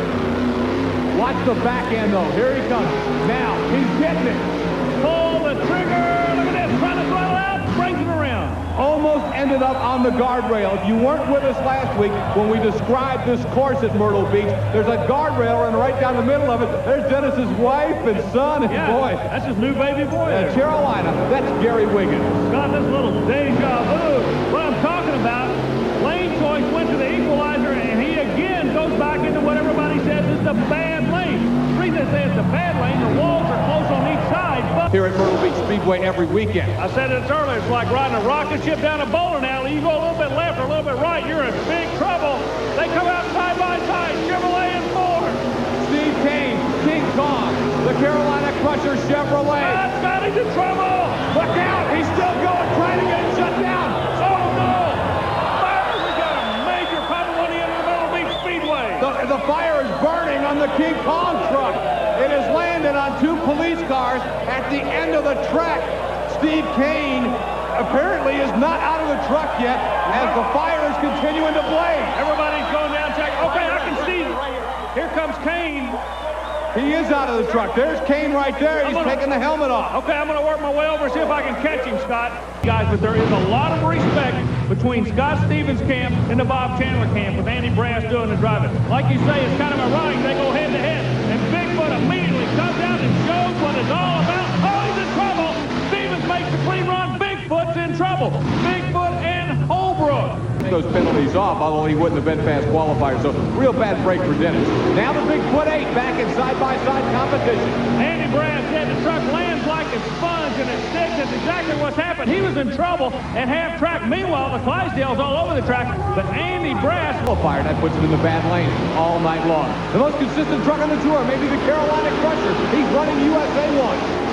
Watch the back end, though. Here he comes. Now, he's getting it. Pull the trigger. Look at this. Trying to throttle out. Brings it around. Almost ended up on the guardrail. If you weren't with us last week when we described this course at Myrtle Beach, there's a guardrail running right down the middle of it. There's Dennis's wife and son and boy. That's his new baby boy. Carolina. That's Gary Wiggins. Got this little deja vu. What I'm talking about, lane choice went to the equalizer, and he again goes back into what everybody says is the bad lane. The reason they say it's the bad lane, the walls are close on each side. But here at Myrtle Beach Speedway every weekend. I said it earlier, it's like riding a rocket ship down a bowling alley. You go a little bit left or a little bit right, you're in big trouble. They come out side by side, Chevrolet and Ford. Steve Kane, King Kong, the Carolina Crusher Chevrolet. Scotty's in trouble. Look out, he's still going, trying to get it shut down. Oh no! Fire, we got a major problem on the end of the Myrtle Beach Speedway. The fire is burning on the King Kong truck. It has landed on two police cars at the end of the track. Steve Kane apparently is not out of the truck yet as the fire is continuing to blaze. Everybody's going down, check. Okay, I can see. Here comes Kane. He is out of the truck. There's Kane right there. He's taking the helmet off. Okay, I'm going to work my way over and see if I can catch him, Scott. Guys, but there is a lot of respect between Scott Stevens' camp and the Bob Chandler camp with Andy Brass doing the driving. Like you say, it's kind of ironic. They go head-to-head, and Bigfoot immediately comes out and shows what it's all about. Oh, he's in trouble. Stevens makes the clean run. Bigfoot's in trouble. Bigfoot and Holbrook. Those penalties off, although he wouldn't have been fast qualifier. So real bad break for Dennis. Now the Bigfoot 8 back in side-by-side competition. Andy Brass said the truck lands like a sponge and it sticks. That's exactly what's happened. He was in trouble at half track. Meanwhile, the Clydesdale's all over the track. But Andy Brass qualifier, that puts it in the bad lane all night long. The most consistent truck on the tour, maybe the Carolina Crusher. He's running USA 1.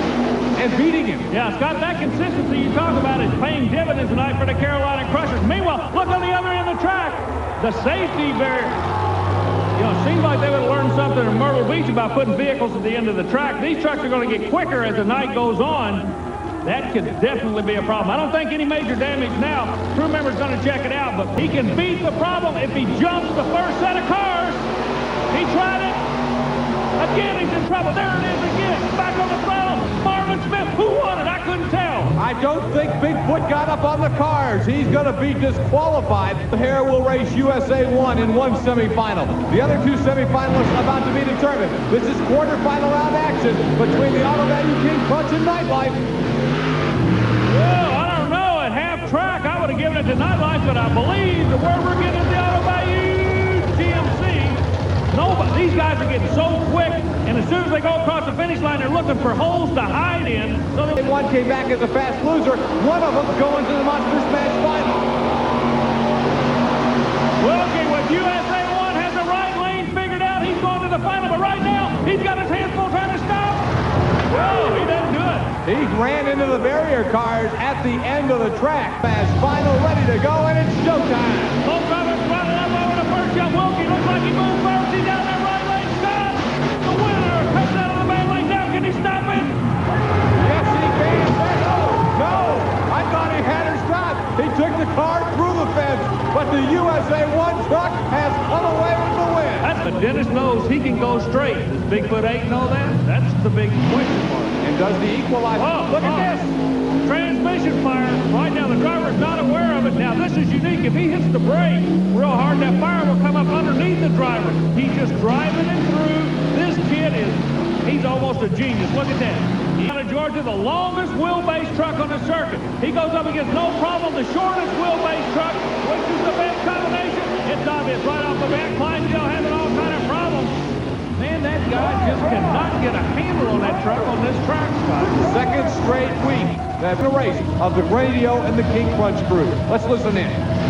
And beating him. Yeah, Scott, that consistency you talk about is paying dividends tonight for the Carolina Crushers. Meanwhile, look on the other end of the track. The safety barrier. You know, it seems like they would have learned something in Myrtle Beach about putting vehicles at the end of the track. These trucks are going to get quicker as the night goes on. That could definitely be a problem. I don't think any major damage now. Crew member's going to check it out, but he can beat the problem if he jumps the first set of cars. He tried it. Again, he's in trouble. There it is again. Back on the throttle. Marvin Smith. Who won it? I couldn't tell. I don't think Bigfoot got up on the cars. He's going to be disqualified. Here will race USA 1 in one semifinal. The other two semifinalists about to be determined. This is quarterfinal round action between the Auto Value King Punch and Nightlife. Well, I don't know. At half track, I would have given it to Nightlife, but I believe the word we're getting is the Auto Value GMC. Nobody. These guys are getting so quick, and as soon as they go across the finish line, they're looking for holes to hide in. So one came back as a fast loser. One of them's going to the Monster Smash final. Wilkie with USA 1 has the right lane figured out. He's going to the final, but right now, he's got his hands full trying to stop. Whoa, he doesn't do it. He ran into the barrier cars at the end of the track. Fast final ready to go, and it's showtime. Both drivers running up over the first jump. Wilkie looks like he moved first. He's down that right lane. Scott, the winner, comes out of the main lane. Now can he stop it? Yes, he can. No, I thought he had her stopped. He took the car through the fence, but the USA 1 truck has come away with the win. But Dennis knows he can go straight. Does Bigfoot 8 know that? That's the big question mark. And does the equalizer? Oh, look at this. Transmission fire. Right now, the driver is not aware of it. Now, this is unique. If he hits the brake real hard, that fire will come up underneath the driver. He's just driving it through. This kid he's almost a genius. Look at that. Out of Georgia, the longest wheelbase truck on the circuit. He goes up against no problem the shortest wheelbase truck, which is the best combination. It's obvious right off the bat. Clydesdale having all kind of problems. Man, that guy just cannot get a handle on that truck on this track spot. Second straight week that's the race of the Radio and the King Crunch crew. Let's listen in.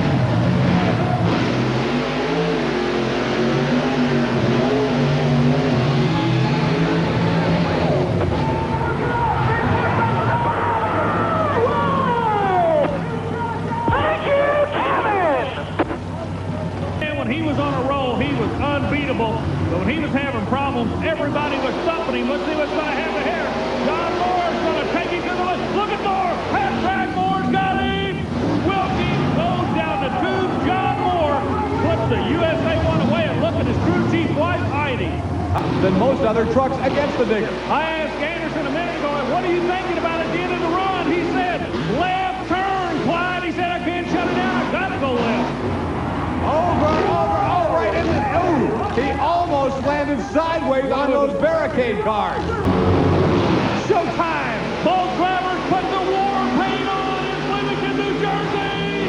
But when he was having problems, everybody was stopping him. Let's see what's going to happen here. John Moore's going to take him to the left. Look at Moore. Half track. Moore's got him. Wilkie goes down the tube. John Moore puts the USA 1 away, and look at his crew chief wife, Heidi. Than most other trucks against the digger. I asked Anderson a minute ago, what are you thinking about at the end of the run? He said, left turn, Clyde. He said, I can't shut it down. I've got to go left. Right in the... Ooh, he almost landed sideways on those barricade cars. Showtime! Both drivers put the war paint on in Bloomington, New Jersey!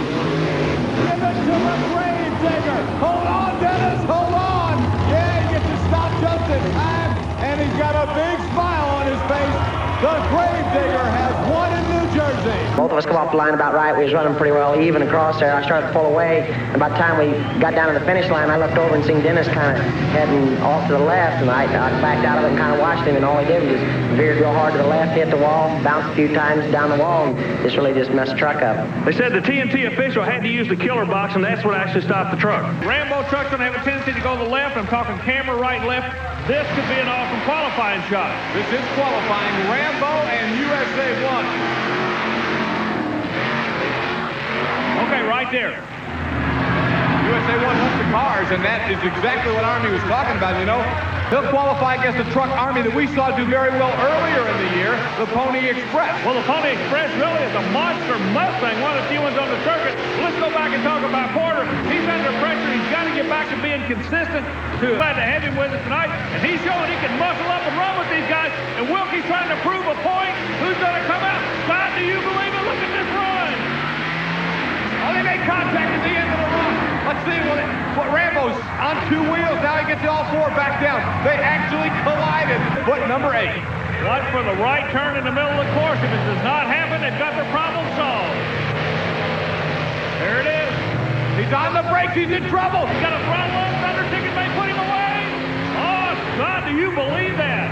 Give it to the grave digger! Hold on, Dennis, hold on! Yeah, he gets to stop just in time, and he's got a big smile on his face. The grave digger has won in New Jersey. Both of us come off the line about right. We was running pretty well even across there. I started to pull away, and by the time we got down to the finish line, I looked over and seen Dennis kind of heading off to the left, and I backed out of it and kind of watched him, and all he did was just veered real hard to the left, hit the wall, bounced a few times down the wall, and this really just messed the truck up. They said the TNT official had to use the killer box, and that's what actually stopped the truck. Rambo truck's going to have a tendency to go to the left. I'm talking camera right, left. This could be an awesome qualifying shot. This is qualifying. Rambo and USA 1. Okay, right there. USA 1 wants the cars, and that is exactly what Army was talking about, you know. He'll qualify against the truck Army that we saw do very well earlier in the year, the Pony Express. Well, the Pony Express really is a monster Mustang, one of the few ones on the circuit. Let's go back and talk about Porter. He's under pressure. He's got to get back to being consistent. Glad to have him with us tonight. And he's showing he can muscle up and run with these guys. And Wilkie's trying to prove a point. Who's going to come out? God, do you believe it? Look at this run. Oh, they made contact at the end of the run. Let's see what Rambo's on two wheels. Now he gets all four back down. They actually collided. Foot number 8. Watch for the right turn in the middle of the course. If it does not happen, they've got their problem solved. There it is. He's on the brakes. He's in trouble. He's got a throttle up. Thunder ticket may put him away. Oh, God, do you believe that?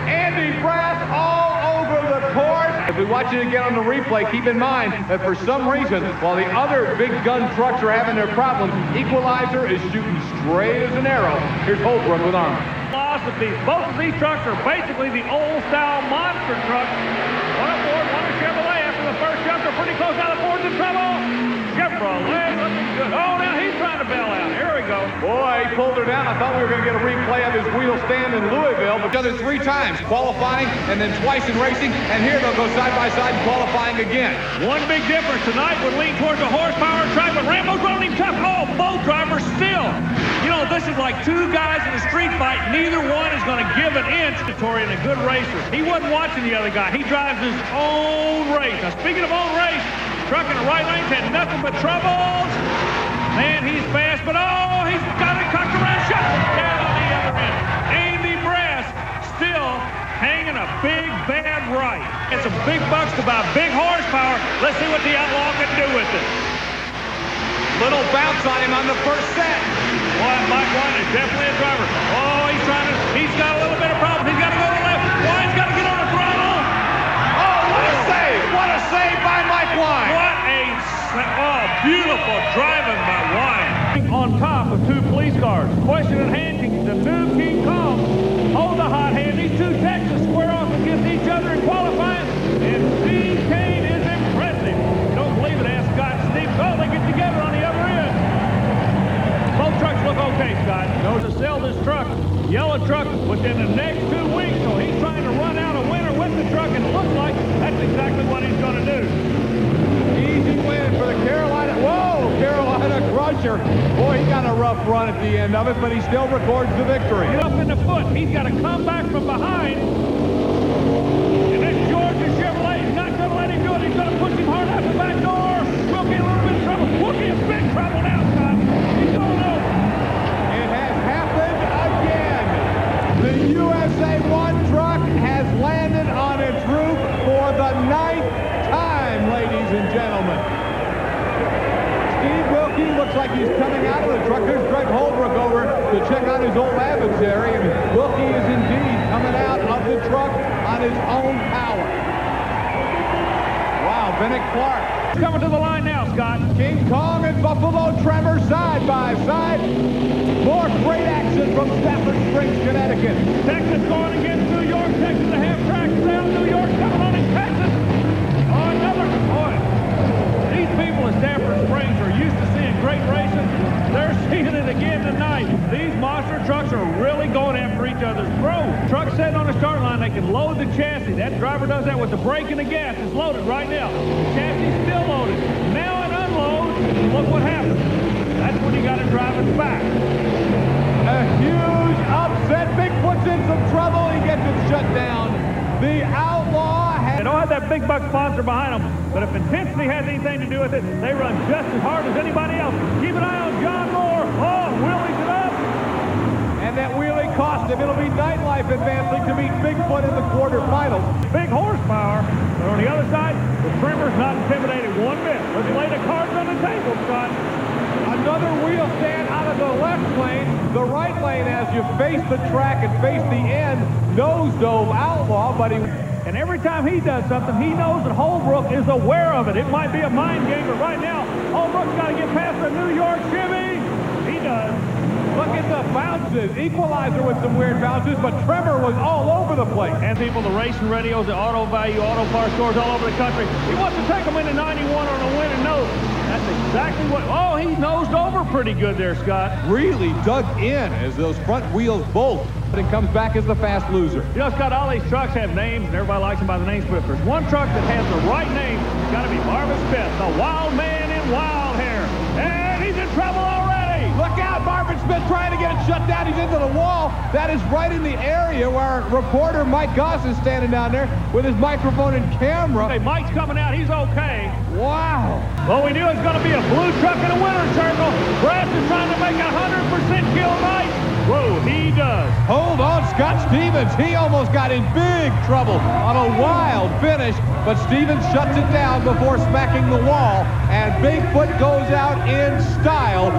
Andy Brass all over the course. If we watch it again on the replay, keep in mind that for some reason, while the other big gun trucks are having their problems, Equalizer is shooting straight as an arrow. Here's Holbrook with Army. Philosophy. Both of these trucks are basically the old-style monster truck. One a Ford, one a Chevrolet. After the first jump, they're pretty close. Now the Ford's in trouble. Chevrolet looking good. Oh, now he's trying to bail out. Here we go. Boy, he pulled her down. I thought we were going to get a replay of his wheel stand in Louisville, but the other 3 times, qualifying and then twice in racing, and here they'll go side by side qualifying again. One big difference tonight would lean towards a horsepower track, but Rambo's running him tough. Oh, both drivers still. You know, this is like 2 guys in a street fight. Neither one is going to give an inch to Tori and a good racer. He wasn't watching the other guy. He drives his own race. Now, speaking of own race, truck in the right lane's had nothing but troubles. Man, he's fast, but oh, he's got it cocked around. Shut down. hanging a big, bad right. It's some big bucks to buy big horsepower. Let's see what the Outlaw can do with it. Little bounce on him on the first set. Boy, Mike Wine is definitely a driver. Oh, he's got a little bit of problem. He's got to go to the left. Wine's got to get on the throttle. Oh, what a save. What a save by Mike Wine. Beautiful driving by Wine. On top of two police cars. Question at hand, can the new King Kong hold the hot hand? These two Texas square off against each other in qualifying. And Steve Kane is impressive. Don't believe it, ask Scott and Steve. Oh, they get together on the other end. Both trucks look okay, Scott. Knows to sell this truck, yellow truck, within the next 2 weeks. So he's trying to run out a winner with the truck, and it looks like that's exactly what he's going to do. Easy win for the Carolina. Whoa, Carolina Crusher. Boy, he got a rough run at the end of it, but he still records the victory. Up in the foot. He's got to come back from behind. And this Georgia Chevrolet is not going to let him do it. He's going to push him hard out the back door. Wilkie a little bit of trouble. Wilkie is big trouble now, Scott. He's going over. It has happened again. The USA 1 truck has landed on its roof for the 9th time, ladies and gentlemen. Steve Wilkie looks like he's coming out of the truck. There's Greg Holbrook over to check on his old adversary, and Wilkie is indeed coming out of the truck on his own power. Wow, Bennett Clark. Coming to the line now, Scott. King Kong and Buffalo Trevor side by side. More great action from Stafford Springs, Connecticut. Texas going against New York. Texas a half track down. New York coming on in Texas. Oh, another. Boy, these people at Stafford Springs are used to seeing great racing. They're seeing it again tonight. These monster trucks are really going after each other's throats. Truck sitting on the start line, they can load the chassis. That driver does that with the brake and the gas. It's loaded right now. The chassis is still loaded. Now it unloads. Look what happens. That's when you got to drive it back. A huge upset. Bigfoot's in some trouble. He gets it shut down. The Outlaw has... They don't have that big buck sponsor behind them, but if intensity has anything to do with it, they run just as hard as anybody else. Keep an eye on John Moore. Oh, wheelies it up. And that wheelie cost him. It'll be Nightlife advancing to meet Bigfoot in the quarterfinals. Big horsepower, but on the other side, the trimmer's not intimidated one bit. Let's lay the cards on the table, Scott. Another wheel stand out of the left lane. The right lane, as you face the track and face the end, nose dove Outlaw, but he... And every time he does something, he knows that Holbrook is aware of it. It might be a mind game, but right now, Holbrook's got to get past the New York Chevy. He does. Look at the bounces. Equalizer with some weird bounces, but Trevor was all over the place. And people, the racing radios, the auto value, auto parts stores all over the country. He wants to take them into 91 on a win and nose. That's exactly what... Oh, he nosed over pretty good there, Scott. Really dug in as those front wheels bolt. And comes back as the fast loser. You know, Scott, all these trucks have names, and everybody likes them by the names, but if there's one truck that has the right name, it's got to be Marvin Smith, the wild man in wild hair. And he's in trouble already. Look out, Marvin Smith trying to get it shut down. He's into the wall. That is right in the area where reporter Mike Goss is standing down there with his microphone and camera. Hey, Mike's coming out. He's okay. Wow. Well, we knew it was going to be a blue truck in a winner's circle. Brass is trying to make 100% kill night. Whoa, he does. Hold on, Scott Stevens. He almost got in big trouble on a wild finish, but Stevens shuts it down before smacking the wall, and Bigfoot goes out in style.